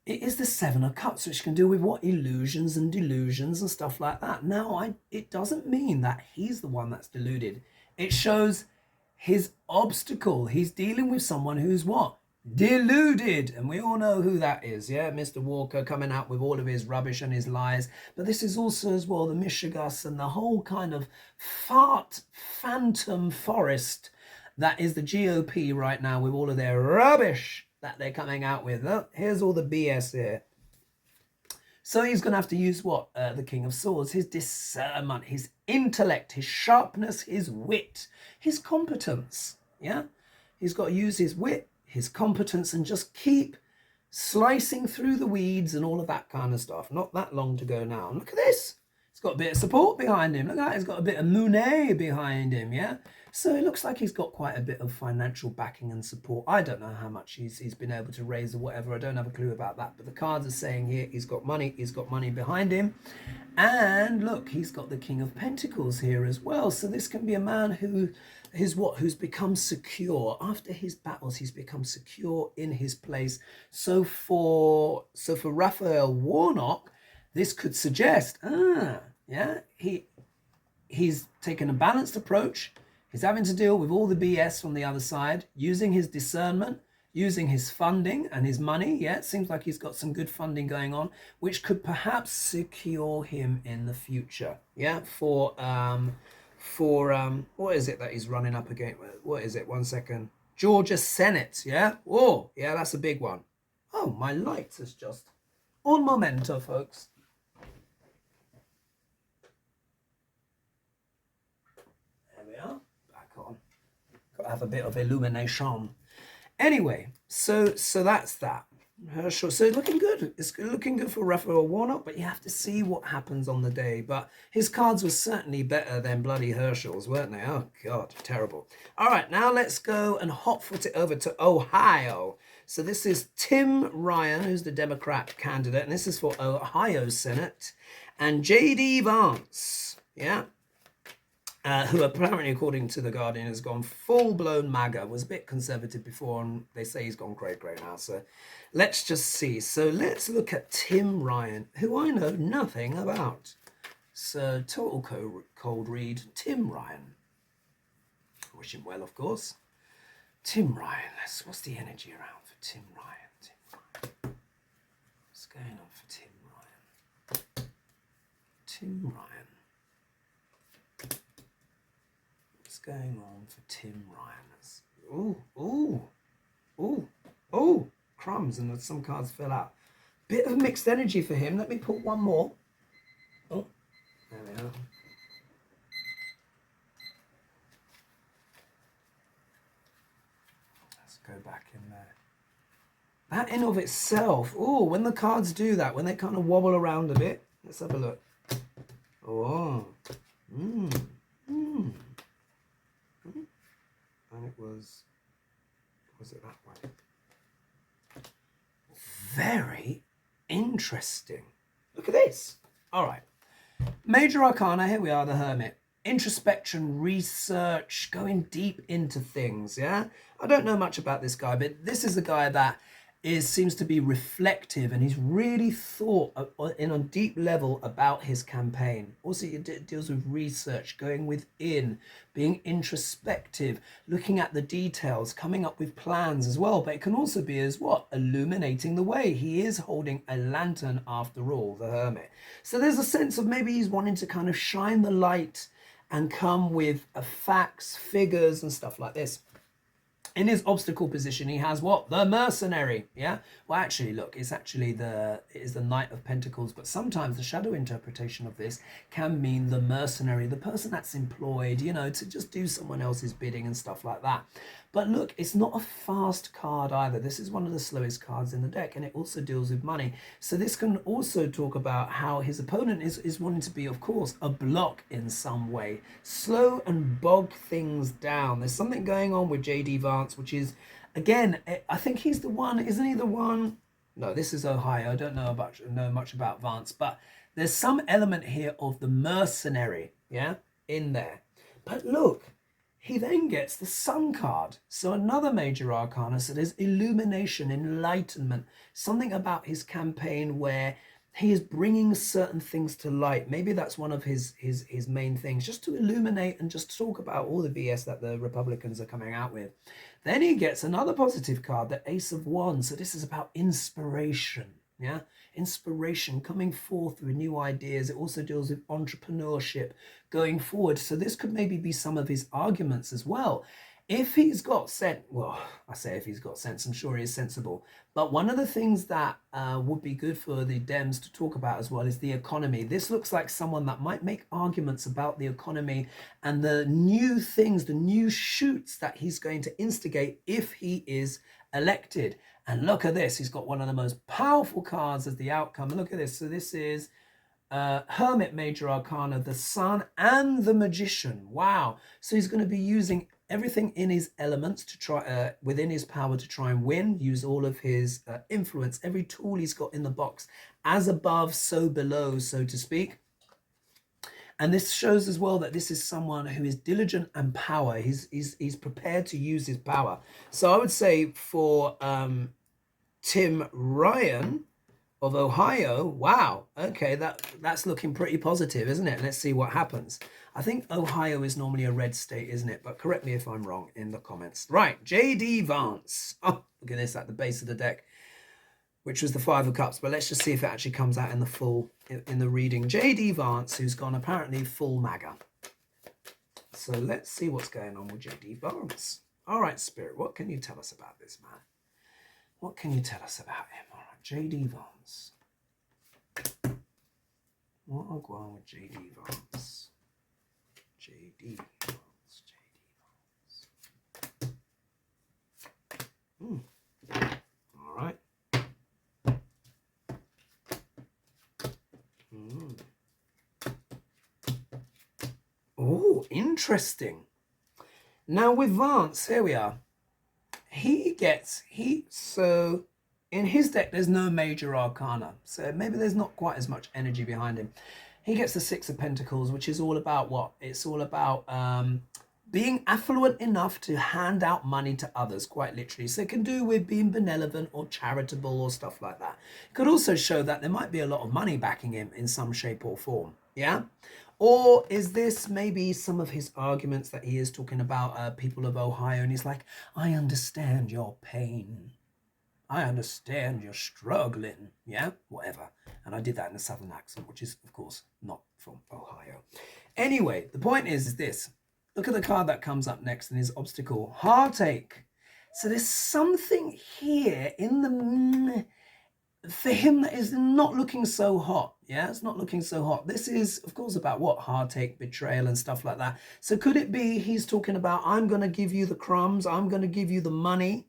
It is the 7 of Cups, which can do with what? Illusions and delusions and stuff like that. Now, it doesn't mean that he's the one that's deluded. It shows his obstacle. He's dealing with someone who's what? deluded, and we all know who that is. Yeah, Mr. Walker coming out with all of his rubbish and his lies. But this is also as well the Michigas and the whole kind of phantom forest that is the GOP right now, with all of their rubbish that they're coming out with. Oh, here's all the BS here. So he's going to have to use what? The King of Swords, his discernment, his intellect, his sharpness, his wit, his competence. Yeah, he's got to use his wit, his competence, and just keep slicing through the weeds and all of that kind of stuff. Not that long to go now. And look at this. He's got a bit of support behind him. Look at that. He's got a bit of money behind him, yeah? So it looks like he's got quite a bit of financial backing and support. I don't know how much he's been able to raise or whatever. I don't have a clue about that. But the cards are saying here he's got money behind him. And look, he's got the King of Pentacles here as well. So this can be a man who's become secure. After his battles, he's become secure in his place. So for Raphael Warnock, this could suggest, he's taken a balanced approach. He's having to deal with all the BS from the other side, using his discernment, using his funding and his money. Yeah, it seems like he's got some good funding going on, which could perhaps secure him in the future. Yeah, for what is it that he's running up against? What is it? 1 second. Georgia Senate. Yeah. Oh, yeah, that's a big one. Oh, my light is just on momento, folks. There we are. Back on. Got to have a bit of illumination. Anyway, so that's that. Herschel, so looking good. It's looking good for Raphael Warnock, but you have to see what happens on the day. But his cards were certainly better than bloody Herschel's, weren't they? Oh, God, terrible. All right, now let's go and hot-foot it over to Ohio. So this is Tim Ryan, who's the Democrat candidate, and this is for Ohio Senate, and J.D. Vance, yeah, who apparently, according to The Guardian, has gone full-blown MAGA, was a bit conservative before, and they say he's gone cray now. So let's just see. So let's look at Tim Ryan, who I know nothing about. So total cold read, Tim Ryan. I wish him well, of course. Tim Ryan, what's the energy around for Tim Ryan? What's going on for Tim Ryan? Tim Ryan. What's going on for Tim Ryan? Ooh, crumbs, and some cards fell out. Bit of mixed energy for him. Let me put one more. Oh, there we are. Let's go back in there. That in of itself, when the cards do that, when they kind of wobble around a bit, let's have a look. Oh, and it was it that way? Very interesting. Look at this. All right. Major Arcana, here we are, the Hermit. Introspection, research, going deep into things, yeah? I don't know much about this guy, but this is a guy that seems to be reflective, and he's really thought in a deep level about his campaign. Also, it deals with research, going within, being introspective, looking at the details, coming up with plans as well. But it can also be as what? Illuminating the way. He is holding a lantern after all, the Hermit. So there's a sense of maybe he's wanting to kind of shine the light and come with facts, figures, and stuff like this. In his obstacle position, he has what? The Mercenary, yeah? Well, actually, look, it is the Knight of Pentacles, but sometimes the shadow interpretation of this can mean the mercenary, the person that's employed, to just do someone else's bidding and stuff like that. But look, it's not a fast card either. This is one of the slowest cards in the deck, and it also deals with money. So this can also talk about how his opponent is wanting to be, of course, a block in some way. Slow and bog things down. There's something going on with J.D. Vance, which is, again, I think he's the one, isn't he the one? No, this is Ohio. I don't know much about Vance, but there's some element here of the mercenary, yeah, in there. But look, he then gets the Sun card. So another major arcana. So there's illumination, enlightenment, something about his campaign where he is bringing certain things to light. Maybe that's one of his main things, just to illuminate and just talk about all the BS that the Republicans are coming out with. Then he gets another positive card, the Ace of Wands. So this is about inspiration. Yeah, inspiration, coming forth with new ideas. It also deals with entrepreneurship going forward. So this could maybe be some of his arguments as well. If he's got sense, well, I say if he's got sense, I'm sure he is sensible. But one of the things that would be good for the Dems to talk about as well is the economy. This looks like someone that might make arguments about the economy and the new things, the new shoots that he's going to instigate if he is elected. And look at this, he's got one of the most powerful cards as the outcome. Look at this. So this is Hermit Major Arcana, the Sun and the Magician. Wow. So he's going to be using everything in his elements to try, within his power to try and win, use all of his influence, every tool he's got in the box, as above, so below, so to speak. And this shows as well that this is someone who is diligent and power. He's prepared to use his power. So I would say for Tim Ryan of Ohio, wow, okay, that's looking pretty positive, isn't it? Let's see what happens. I think Ohio is normally a red state, isn't it? But correct me if I'm wrong in the comments. Right, J.D. Vance. Oh, look at this at the base of the deck, which was the Five of Cups. But let's just see if it actually comes out in the full, in the reading. J.D. Vance, who's gone apparently full MAGA. So let's see what's going on with J.D. Vance. All right, Spirit, what can you tell us about this man? What can you tell us about him? All right, J.D. Vance. What are going on with J.D. Vance? J.D. Vance, J.D. Vance. All right. Oh, interesting. Now with Vance, here we are. So in his deck, there's no major arcana. So maybe there's not quite as much energy behind him. He gets the Six of Pentacles, which is all about what? It's all about being affluent enough to hand out money to others, quite literally. So it can do with being benevolent or charitable or stuff like that. It could also show that there might be a lot of money backing him in some shape or form. Yeah? Or is this maybe some of his arguments that he is talking about people of Ohio, and he's like, I understand your pain. I understand you're struggling. Yeah, whatever. And I did that in a southern accent, which is, of course, not from Ohio. Anyway, the point is this. Look at the card that comes up next in his obstacle. Heartache. So there's something here in the... for him that is not looking so hot. Yeah, it's not looking so hot. This is, of course, about what? Heartache, betrayal, and stuff like that. So could it be he's talking about, I'm going to give you the crumbs, I'm going to give you the money,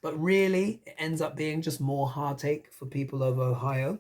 but really it ends up being just more heartache for people of Ohio?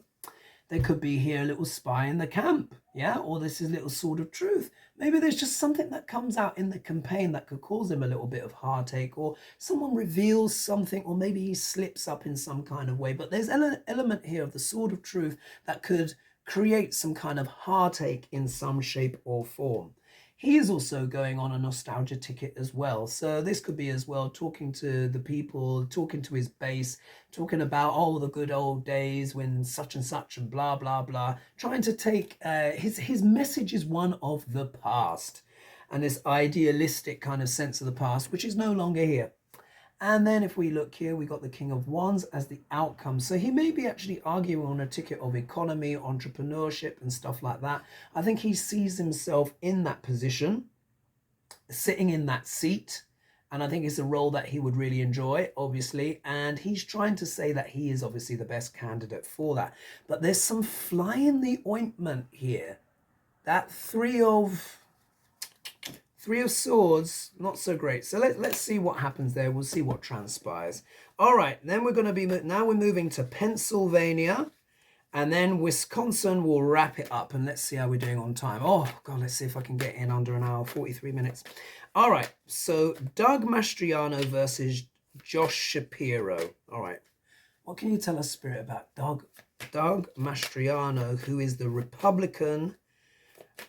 There could be here a little spy in the camp, yeah? Or this is a little sword of truth. Maybe there's just something that comes out in the campaign that could cause him a little bit of heartache, or someone reveals something, or maybe he slips up in some kind of way. But there's an element here of the sword of truth that could create some kind of heartache in some shape or form. He is also going on a nostalgia ticket as well. So this could be as well talking to the people, talking to his base, talking about, oh, the good old days when such and such and blah, blah, blah. Trying to take, his message is one of the past. And this idealistic kind of sense of the past, which is no longer here. And then if we look here, we got the King of Wands as the outcome. So he may be actually arguing on a ticket of economy, entrepreneurship and stuff like that. I think he sees himself in that position, sitting in that seat. And I think it's a role that he would really enjoy, obviously. And he's trying to say that he is obviously the best candidate for that. But there's some fly in the ointment here. That Three of Swords, not so great. So let's see what happens there. We'll see what transpires. All right, then we're going to be, now we're moving to Pennsylvania, and then Wisconsin will wrap it up. And let's see how we're doing on time. Oh, God, let's see if I can get in under an hour, 43 minutes. All right, so Doug Mastriano versus Josh Shapiro. All right, what can you tell us, Spirit, about Doug Mastriano, who is the Republican,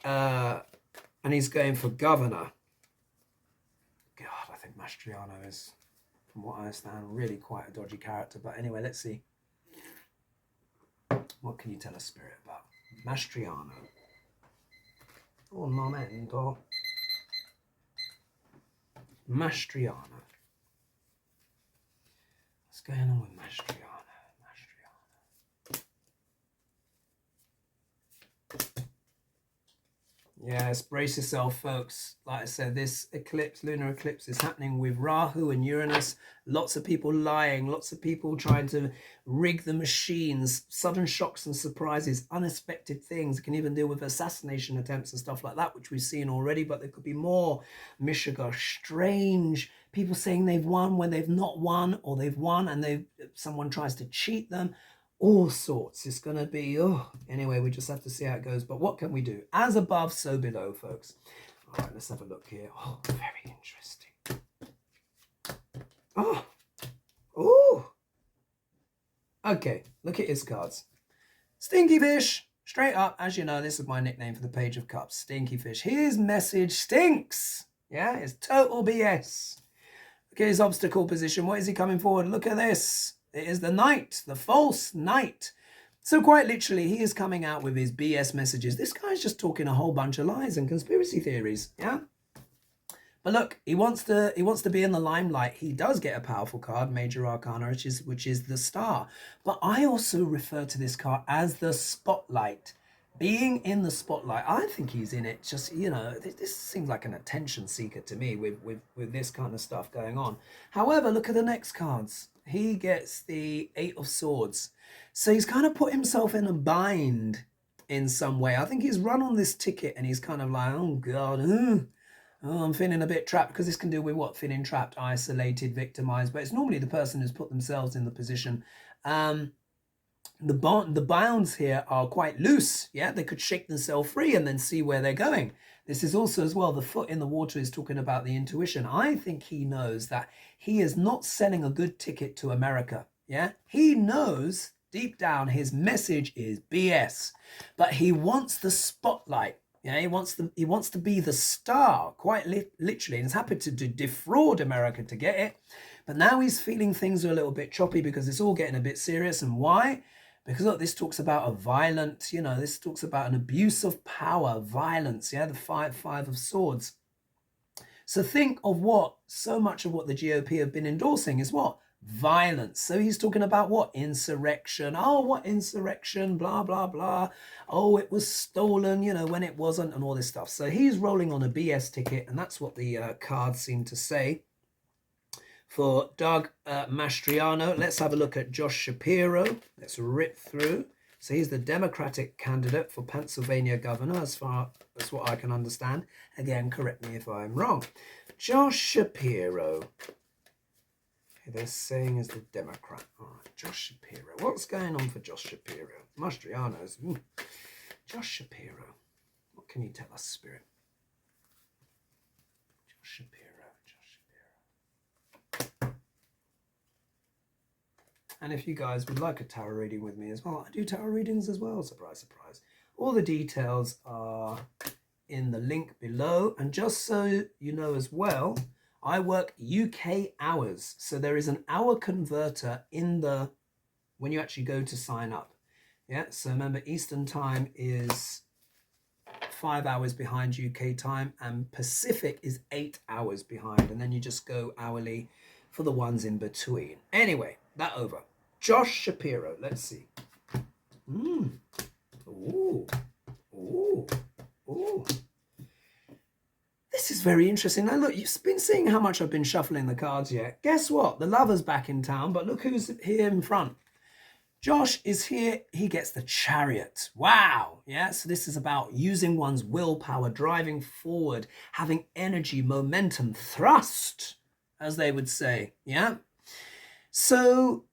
and he's going for governor. God, I think Mastriano is, from what I understand, really quite a dodgy character. But anyway, let's see. What can you tell us, Spirit, about Mastriano? Un momento. Mastriano. What's going on with Mastriano? Yes, brace yourself, folks. Like I said, this eclipse, lunar eclipse, is happening with Rahu and Uranus. Lots of people lying, lots of people trying to rig the machines, sudden shocks and surprises, unexpected things. It can even deal with assassination attempts and stuff like that, which we've seen already, but there could be more. Mishiga, strange people saying they've won when they've not won, or they've won and someone tries to cheat them. All sorts. It's going to be, anyway, we just have to see how it goes. But what can we do? As above, so below, folks. All right, let's have a look here. Oh, very interesting. Okay, look at his cards. Stinky Fish, straight up. As you know, this is my nickname for the Page of Cups. Stinky Fish. His message stinks. Yeah, it's total BS. Look at his obstacle position. What is he coming forward? Look at this. It is the Knight, the false Knight. So quite literally, he is coming out with his BS messages. This guy's just talking a whole bunch of lies and conspiracy theories, yeah? But look, he wants to be in the limelight. He does get a powerful card, Major Arcana, which is the Star. But I also refer to this card as the Spotlight. Being in the spotlight, I think he's in it just, this seems like an attention seeker to me with this kind of stuff going on. However, look at the next cards. He gets the 8 of Swords. So he's kind of put himself in a bind in some way. I think he's run on this ticket and he's kind of like, oh God, I'm feeling a bit trapped, because this can deal with what? Feeling trapped, isolated, victimized. But it's normally the person who's put themselves in the position. The bounds here are quite loose. Yeah, they could shake themselves free and then see where they're going. This is also as well, the foot in the water is talking about the intuition. I think he knows that he is not selling a good ticket to America. Yeah, he knows deep down his message is BS, but he wants the spotlight. Yeah, he wants to be the star, quite literally, and he's happy to defraud America to get it. But now he's feeling things are a little bit choppy because it's all getting a bit serious. And why? Because look, this talks about a violent, this talks about an abuse of power, violence, yeah, the five of Swords. So think of so much of what the GOP have been endorsing is what? Violence. So he's talking about what? Insurrection. Oh, what insurrection? Blah, blah, blah. Oh, it was stolen, when it wasn't, and all this stuff. So he's rolling on a BS ticket, and that's what the cards seem to say. For Doug Mastriano, let's have a look at Josh Shapiro. Let's rip through. So he's the Democratic candidate for Pennsylvania governor, as far as what I can understand. Again, correct me if I'm wrong. Josh Shapiro. Okay, they're saying is the Democrat. All right, Josh Shapiro. What's going on for Josh Shapiro? Mastriano's. Josh Shapiro. What can you tell us, Spirit? Josh Shapiro. And if you guys would like a tarot reading with me as well, I do tarot readings as well, surprise, surprise. All the details are in the link below. And just so you know as well, I work UK hours. So there is an hour converter when you actually go to sign up. Yeah, so remember, Eastern time is 5 hours behind UK time, and Pacific is 8 hours behind. And then you just go hourly for the ones in between. Anyway, that over. Josh Shapiro, let's see. Ooh. This is very interesting. Now look, you've been seeing how much I've been shuffling the cards yet. Guess what? The Lover's back in town, but look who's here in front. Josh is here. He gets the Chariot. Wow. Yeah, so this is about using one's willpower, driving forward, having energy, momentum, thrust, as they would say. Yeah. So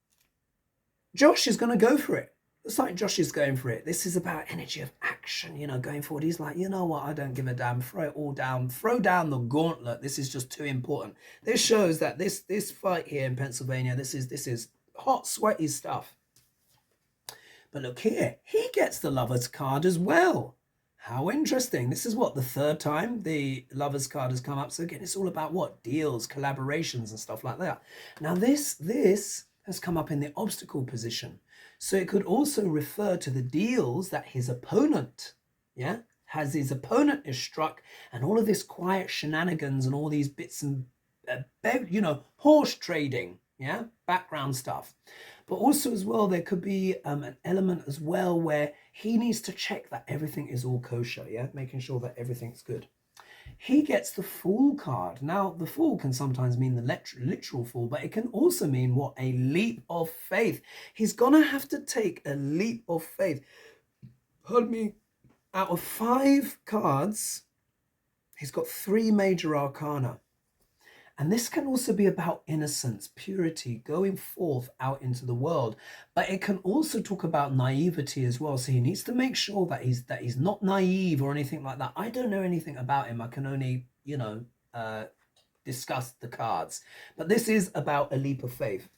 Josh is going to go for it. It's like Josh is going for it. This is about energy of action, going forward. He's like, you know what? I don't give a damn. Throw it all down. Throw down the gauntlet. This is just too important. This shows that this fight here in Pennsylvania, this is hot, sweaty stuff. But look here. He gets the Lover's card as well. How interesting. This is what, the third time the Lover's card has come up. So again, it's all about what? Deals, collaborations and stuff like that. Now this has come up in the obstacle position. So it could also refer to the deals that his opponent, his opponent is struck, and all of this quiet shenanigans and all these bits and, horse trading, background stuff. But also as well, there could be an element as well where he needs to check that everything is all kosher, making sure that everything's good. He gets the Fool card. Now, the Fool can sometimes mean the literal fool, but it can also mean what? A leap of faith. He's going to have to take a leap of faith. Pardon me. Out of 5 cards, he's got 3 major arcana. And this can also be about innocence, purity, going forth out into the world. But it can also talk about naivety as well. So he needs to make sure that he's not naive or anything like that. I don't know anything about him. I can only, discuss the cards. But this is about a leap of faith.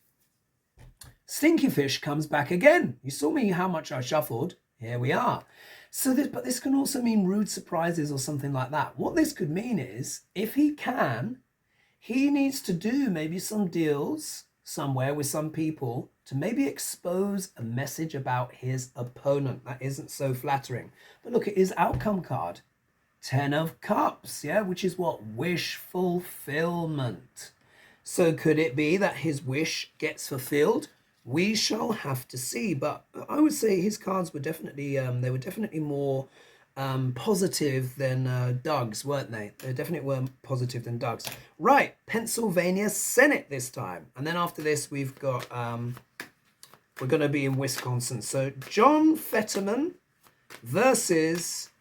Stinky Fish comes back again. You saw me how much I shuffled. Here we are. So this can also mean rude surprises or something like that. What this could mean is, if he can, he needs to do maybe some deals somewhere with some people to maybe expose a message about his opponent that isn't so flattering. But look at his outcome card. 10 of Cups, which is what? Wish fulfillment. So could it be that his wish gets fulfilled? We shall have to see. But I would say his cards were definitely, they were definitely more positive than Doug's, weren't they? They definitely were positive than Doug's. Right, Pennsylvania Senate this time. And then after this, we've got, we're going to be in Wisconsin. So John Fetterman versus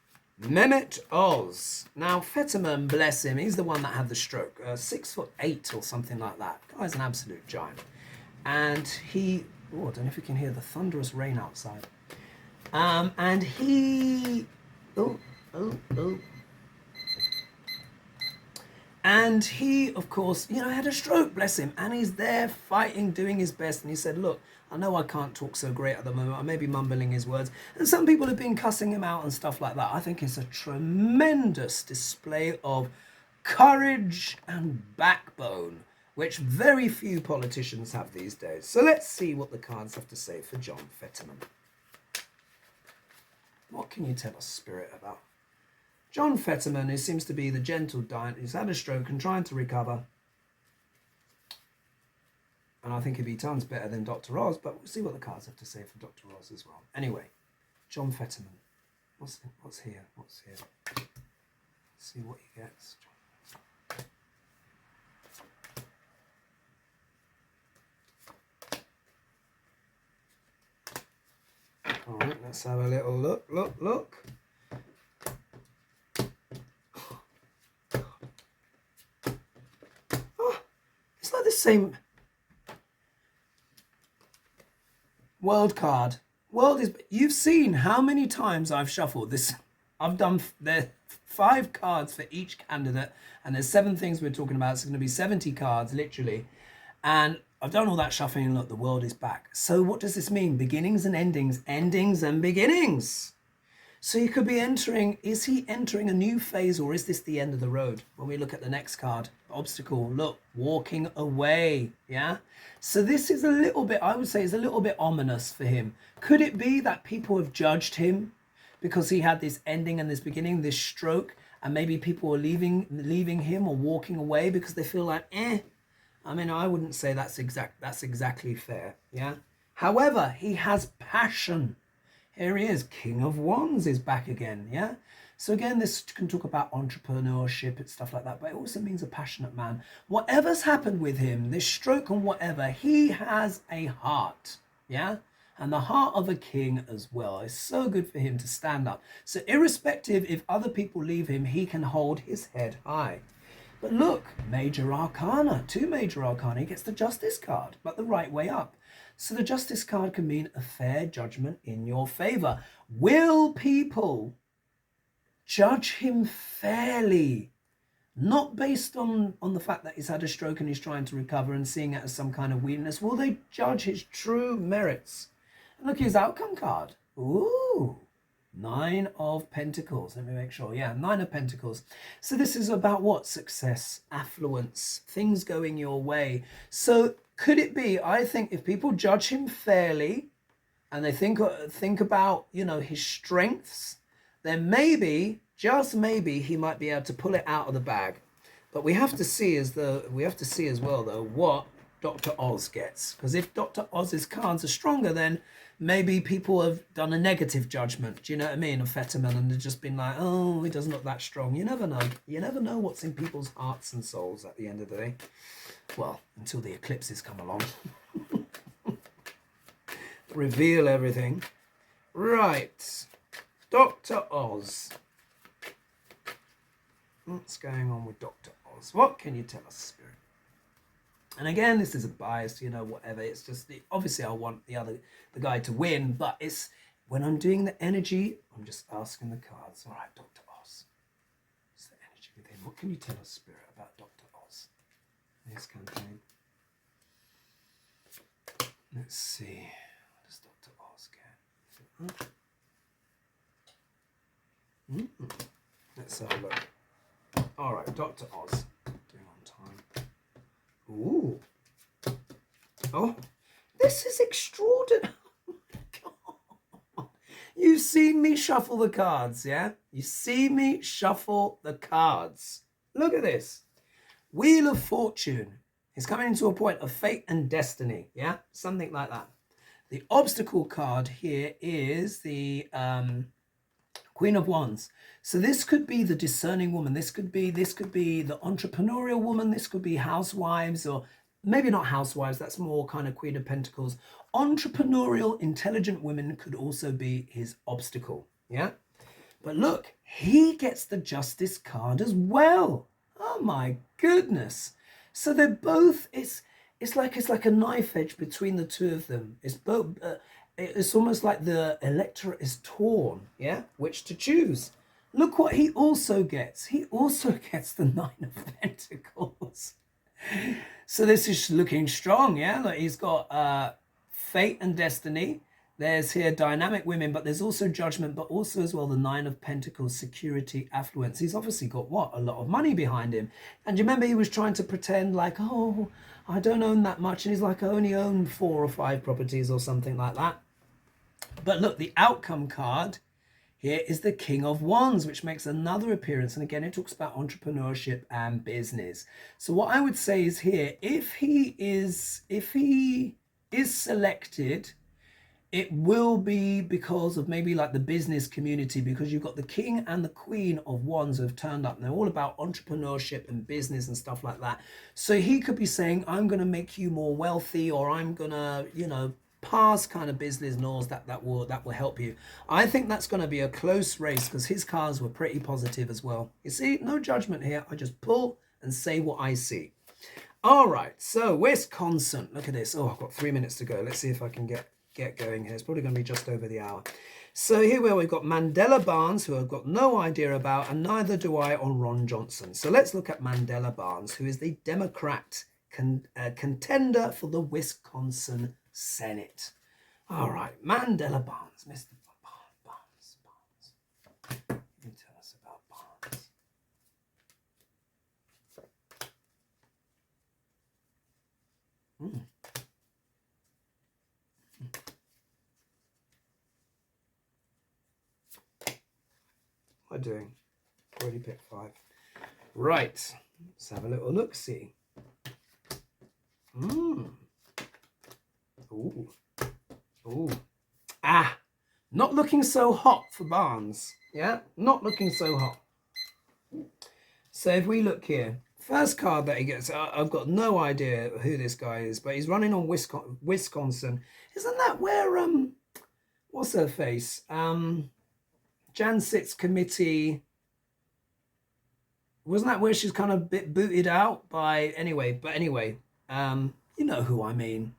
Mehmet Oz. Now, Fetterman, bless him, he's the one that had the stroke. 6'8" or something like that. Guy's an absolute giant. And he, I don't know if you can hear the thunderous rain outside. And he, and he, of course, had a stroke, bless him. And he's there fighting, doing his best. And he said, look, I know I can't talk so great at the moment. I may be mumbling his words. And some people have been cussing him out and stuff like that. I think it's a tremendous display of courage and backbone, which very few politicians have these days. So let's see what the cards have to say for John Fetterman. What can you tell us, Spirit, about John Fetterman, who seems to be the gentle giant, who's had a stroke and trying to recover? And I think he'd be tons better than Dr. Oz, but we'll see what the cards have to say for Dr. Oz as well. Anyway, John Fetterman. What's here? What's here? Let's see what he gets. All right, let's have a little look. Oh, it's like the same world card. World is, you've seen how many times I've shuffled this. I've done, there 5 cards for each candidate, and there's 7 things we're talking about. It's going to be 70 cards, literally. And I've done all that shuffling, and look, the world is back. So what does this mean? Beginnings and endings, endings and beginnings. So you could be entering, is he entering a new phase, or is this the end of the road? When we look at the next card, obstacle, look, walking away, So this is a little bit, I would say, is a little bit ominous for him. Could it be that people have judged him because he had this ending and this beginning, this stroke, and maybe people are leaving him or walking away because they feel like, I mean, I wouldn't say that's exactly fair, However, he has passion. Here he is, King of Wands is back again, So again, this can talk about entrepreneurship and stuff like that, but it also means a passionate man. Whatever's happened with him, this stroke and whatever, he has a heart, And the heart of a king as well. It's so good for him to stand up. So irrespective if other people leave him, he can hold his head high. But look, major arcana, 2 major arcana. He gets the Justice card, but the right way up. So the Justice card can mean a fair judgment in your favor. Will people judge him fairly? Not based on the fact that he's had a stroke and he's trying to recover and seeing it as some kind of weakness. Will they judge his true merits? And look, his outcome card. Ooh. 9 of Pentacles. Let me make sure. 9 of Pentacles. So this is about what? Success, affluence, things going your way. So could it be, I think, if people judge him fairly, and they think about, you know, his strengths, then maybe, just maybe, he might be able to pull it out of the bag. But we have to see as well though what Dr. Oz gets, because if Dr. Oz's cards are stronger, then maybe people have done a negative judgment, do you know what I mean, of Fetterman, and they've just been like, oh, he doesn't look that strong. You never know. You never know what's in people's hearts and souls at the end of the day. Well, until the eclipses come along. Reveal everything. Right. Dr. Oz. What's going on with Dr. Oz? What can you tell us, Spirit? And again, this is a bias, you know, whatever. It's just, obviously I want the guy to win, but it's, when I'm doing the energy, I'm just asking the cards. All right, Dr. Oz. What's the energy with him? What can you tell us, Spirit, about Dr. Oz? This campaign. Let's see. What does Dr. Oz get? Let's have a look. All right, Dr. Oz. Doing on time. Ooh. Oh, this is extraordinary. You've seen me shuffle the cards, yeah? You see me shuffle the cards. Look at this. Wheel of Fortune is coming into a point of fate and destiny, yeah? Something like that. The obstacle card here is the Queen of Wands. So this could be the discerning woman. This could be the entrepreneurial woman. This could be housewives, or maybe not housewives. That's more kind of Queen of Pentacles. Entrepreneurial, intelligent women could also be his obstacle. Yeah. But look, he gets the Justice card as well. Oh my goodness. So they're both, it's like a knife edge between the two of them. It's both, it's almost like the electorate is torn, yeah, which to choose. Look what he also gets. He also gets the Nine of Pentacles. So this is looking strong, yeah. Like he's got fate and destiny. There's here dynamic women, but there's also judgment, but also as well the Nine of Pentacles, security, affluence. He's obviously got what? A lot of money behind him. And you remember he was trying to pretend like, oh, I don't own that much. And he's like, I only own 4 or 5 properties or something like that. But look, the outcome card here is the King of Wands, which makes another appearance. And again, it talks about entrepreneurship and business. So what I would say is here, if he is selected, it will be because of maybe like the business community, because you've got the King and the Queen of Wands who have turned up, and they're all about entrepreneurship and business and stuff like that. So he could be saying, I'm going to make you more wealthy, or I'm going to, you know, past kind of business laws that will help you. I think that's going to be a close race, because his cards were pretty positive as well. You see, no judgment here. I just pull and say what I see. All right, so Wisconsin. Look at this. Oh, I've got 3 minutes to go. Let's see if I can get going here. It's probably going to be just over the hour. So here we've got Mandela Barnes, who I've got no idea about, and neither do I on Ron Johnson. So let's look at Mandela Barnes, who is the Democrat contender for the Wisconsin Senate. All right, Mandela Barnes, Mr. Barnes. You tell us about Barnes. What am I doing? Already picked 5. Right, let's have a little look-see. Ooh. Ah, not looking so hot for Barnes. Yeah, not looking so hot. So if we look here, first card that he gets, I've got no idea who this guy is, but he's running on Wisconsin. Isn't that where, what's her face? Jan Sitz committee. Wasn't that where she's kind of bit booted out by, anyway, you know who I mean.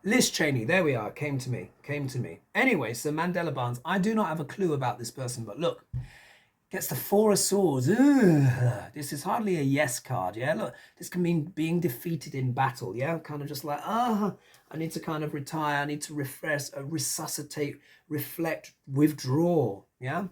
Liz Cheney, there we are, came to me. Anyway, so Mandela Barnes, I do not have a clue about this person, but look, gets the 4 of Swords. Ugh, this is hardly a yes card, yeah? Look, this can mean being defeated in battle, yeah? Kind of just like, I need to kind of retire, I need to refresh, resuscitate, reflect, withdraw, yeah?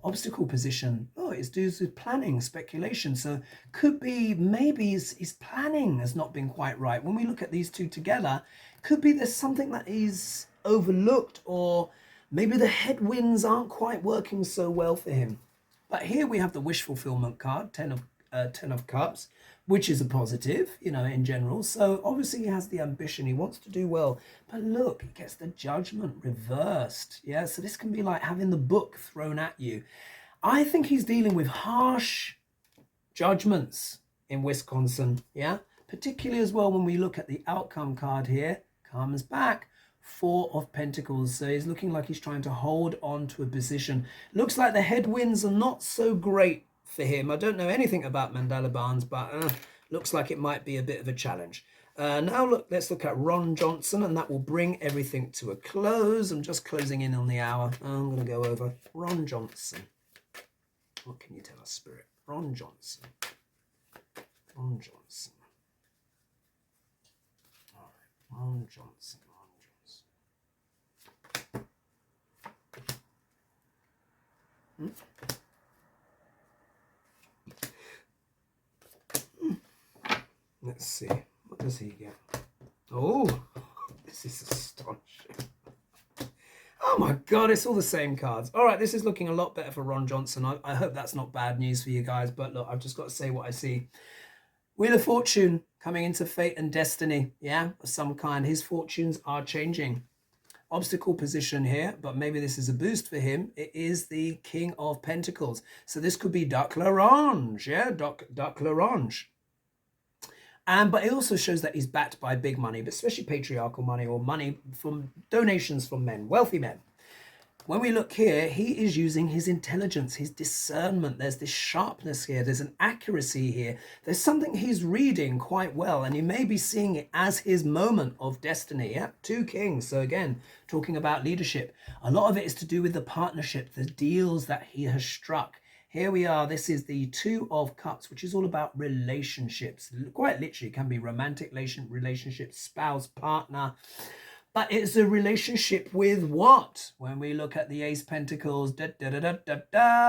Obstacle position, it's dudes with planning, speculation. So could be maybe his planning has not been quite right. When we look at these two together, could be there's something that he's overlooked, or maybe the headwinds aren't quite working so well for him. But here we have the wish fulfillment card, 10 of Cups, which is a positive, you know, in general. So obviously he has the ambition, he wants to do well. But look, he gets the Judgment reversed. Yeah, so this can be like having the book thrown at you. I think he's dealing with harsh judgments in Wisconsin, yeah? Particularly as well when we look at the outcome card here, comes back, 4 of Pentacles. So he's looking like he's trying to hold on to a position. Looks like the headwinds are not so great for him. I don't know anything about Mandela Barnes, but looks like it might be a bit of a challenge. Now look, let's look at Ron Johnson, and that will bring everything to a close. I'm just closing in on the hour. I'm going to go over Ron Johnson. What can you tell us, Spirit? Ron Johnson. Ron Johnson. All right, Ron Johnson. Let's see, what does he get? Oh, this is astonishing. Oh my God, it's all the same cards. All right, this is looking a lot better for Ron Johnson. I hope that's not bad news for you guys, but look, I've just got to say what I see. Wheel of Fortune coming into fate and destiny, yeah, of some kind. His fortunes are changing. Obstacle position here, but maybe this is a boost for him. It is the King of Pentacles. So this could be Duck L'Orange, yeah, Duck L'Orange. But it also shows that he's backed by big money, but especially patriarchal money or money from donations from men, wealthy men. When we look here, he is using his intelligence, his discernment. There's this sharpness here. There's an accuracy here. There's something he's reading quite well, and he may be seeing it as his moment of destiny. Yeah, 2 kings. So again, talking about leadership. A lot of it is to do with the partnership, the deals that he has struck. Here we are. This is the 2 of Cups, which is all about relationships. Quite literally, it can be romantic relationships, spouse, partner. But it's a relationship with what? When we look at the Ace Pentacles,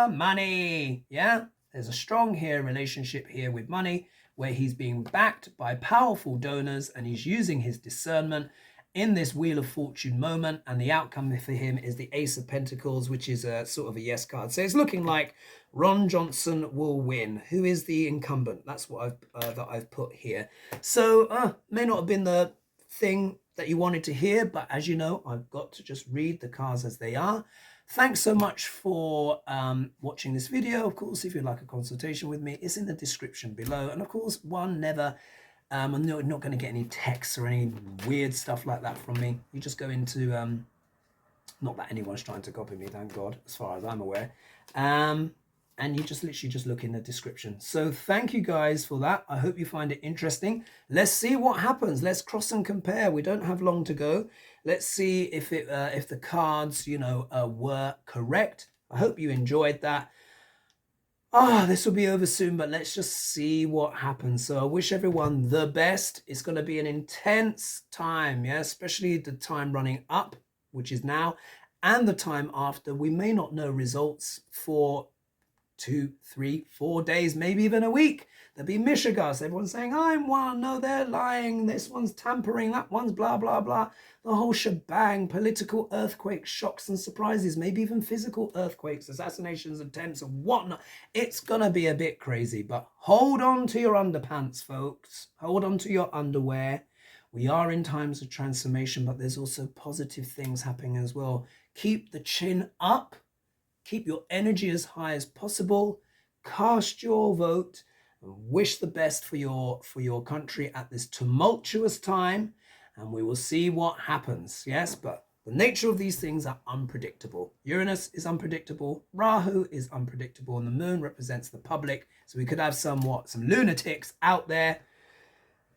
money. Yeah, there's a strong here relationship here with money, where he's being backed by powerful donors and he's using his discernment in this Wheel of Fortune moment. And the outcome for him is the Ace of Pentacles, which is a sort of a yes card. So it's looking like Ron Johnson will win. Who is the incumbent? That's what I've put here. So may not have been the thing that you wanted to hear, but as you know, I've got to just read the cards as they are. Thanks so much for watching this video. Of course, if you'd like a consultation with me, it's in the description below. And of course, I'm not going to get any texts or any weird stuff like that from me. You just go into, not that anyone's trying to copy me, thank God, as far as I'm aware. And you just literally just look in the description. So thank you guys for that. I hope you find it interesting. Let's see what happens. Let's cross and compare. We don't have long to go. Let's see if the cards, you know, were correct. I hope you enjoyed that. This will be over soon, but let's just see what happens. So I wish everyone the best. It's going to be an intense time, yeah, especially the time running up, which is now, and the time after. We may not know results for 2, 3, 4 days, maybe even a week. There'll be mishegas. Everyone's saying, I'm one. No, they're lying. This one's tampering. That one's blah, blah, blah. The whole shebang. Political earthquakes, shocks and surprises, maybe even physical earthquakes, assassinations, attempts and whatnot. It's going to be a bit crazy, but hold on to your underpants, folks. Hold on to your underwear. We are in times of transformation, but there's also positive things happening as well. Keep the chin up. Keep your energy as high as possible. Cast your vote and wish the best for your country at this tumultuous time. And we will see what happens. Yes, but the nature of these things are unpredictable. Uranus is unpredictable. Rahu is unpredictable. And the moon represents the public. So we could have some lunatics out there.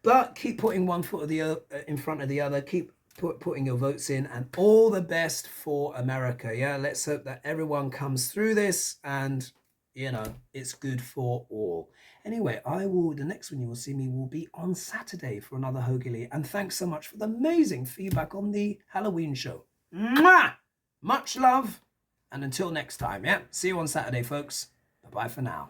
But keep putting one foot in front of the other. Keep putting your votes in, and all the best for America. Yeah, let's hope that everyone comes through this and, you know, it's good for all. Anyway, the next one you will see me will be on Saturday for another Hogili. And thanks so much for the amazing feedback on the Halloween show. Mwah! Much love, and until next time, yeah, see you on Saturday, folks. Bye-bye for now.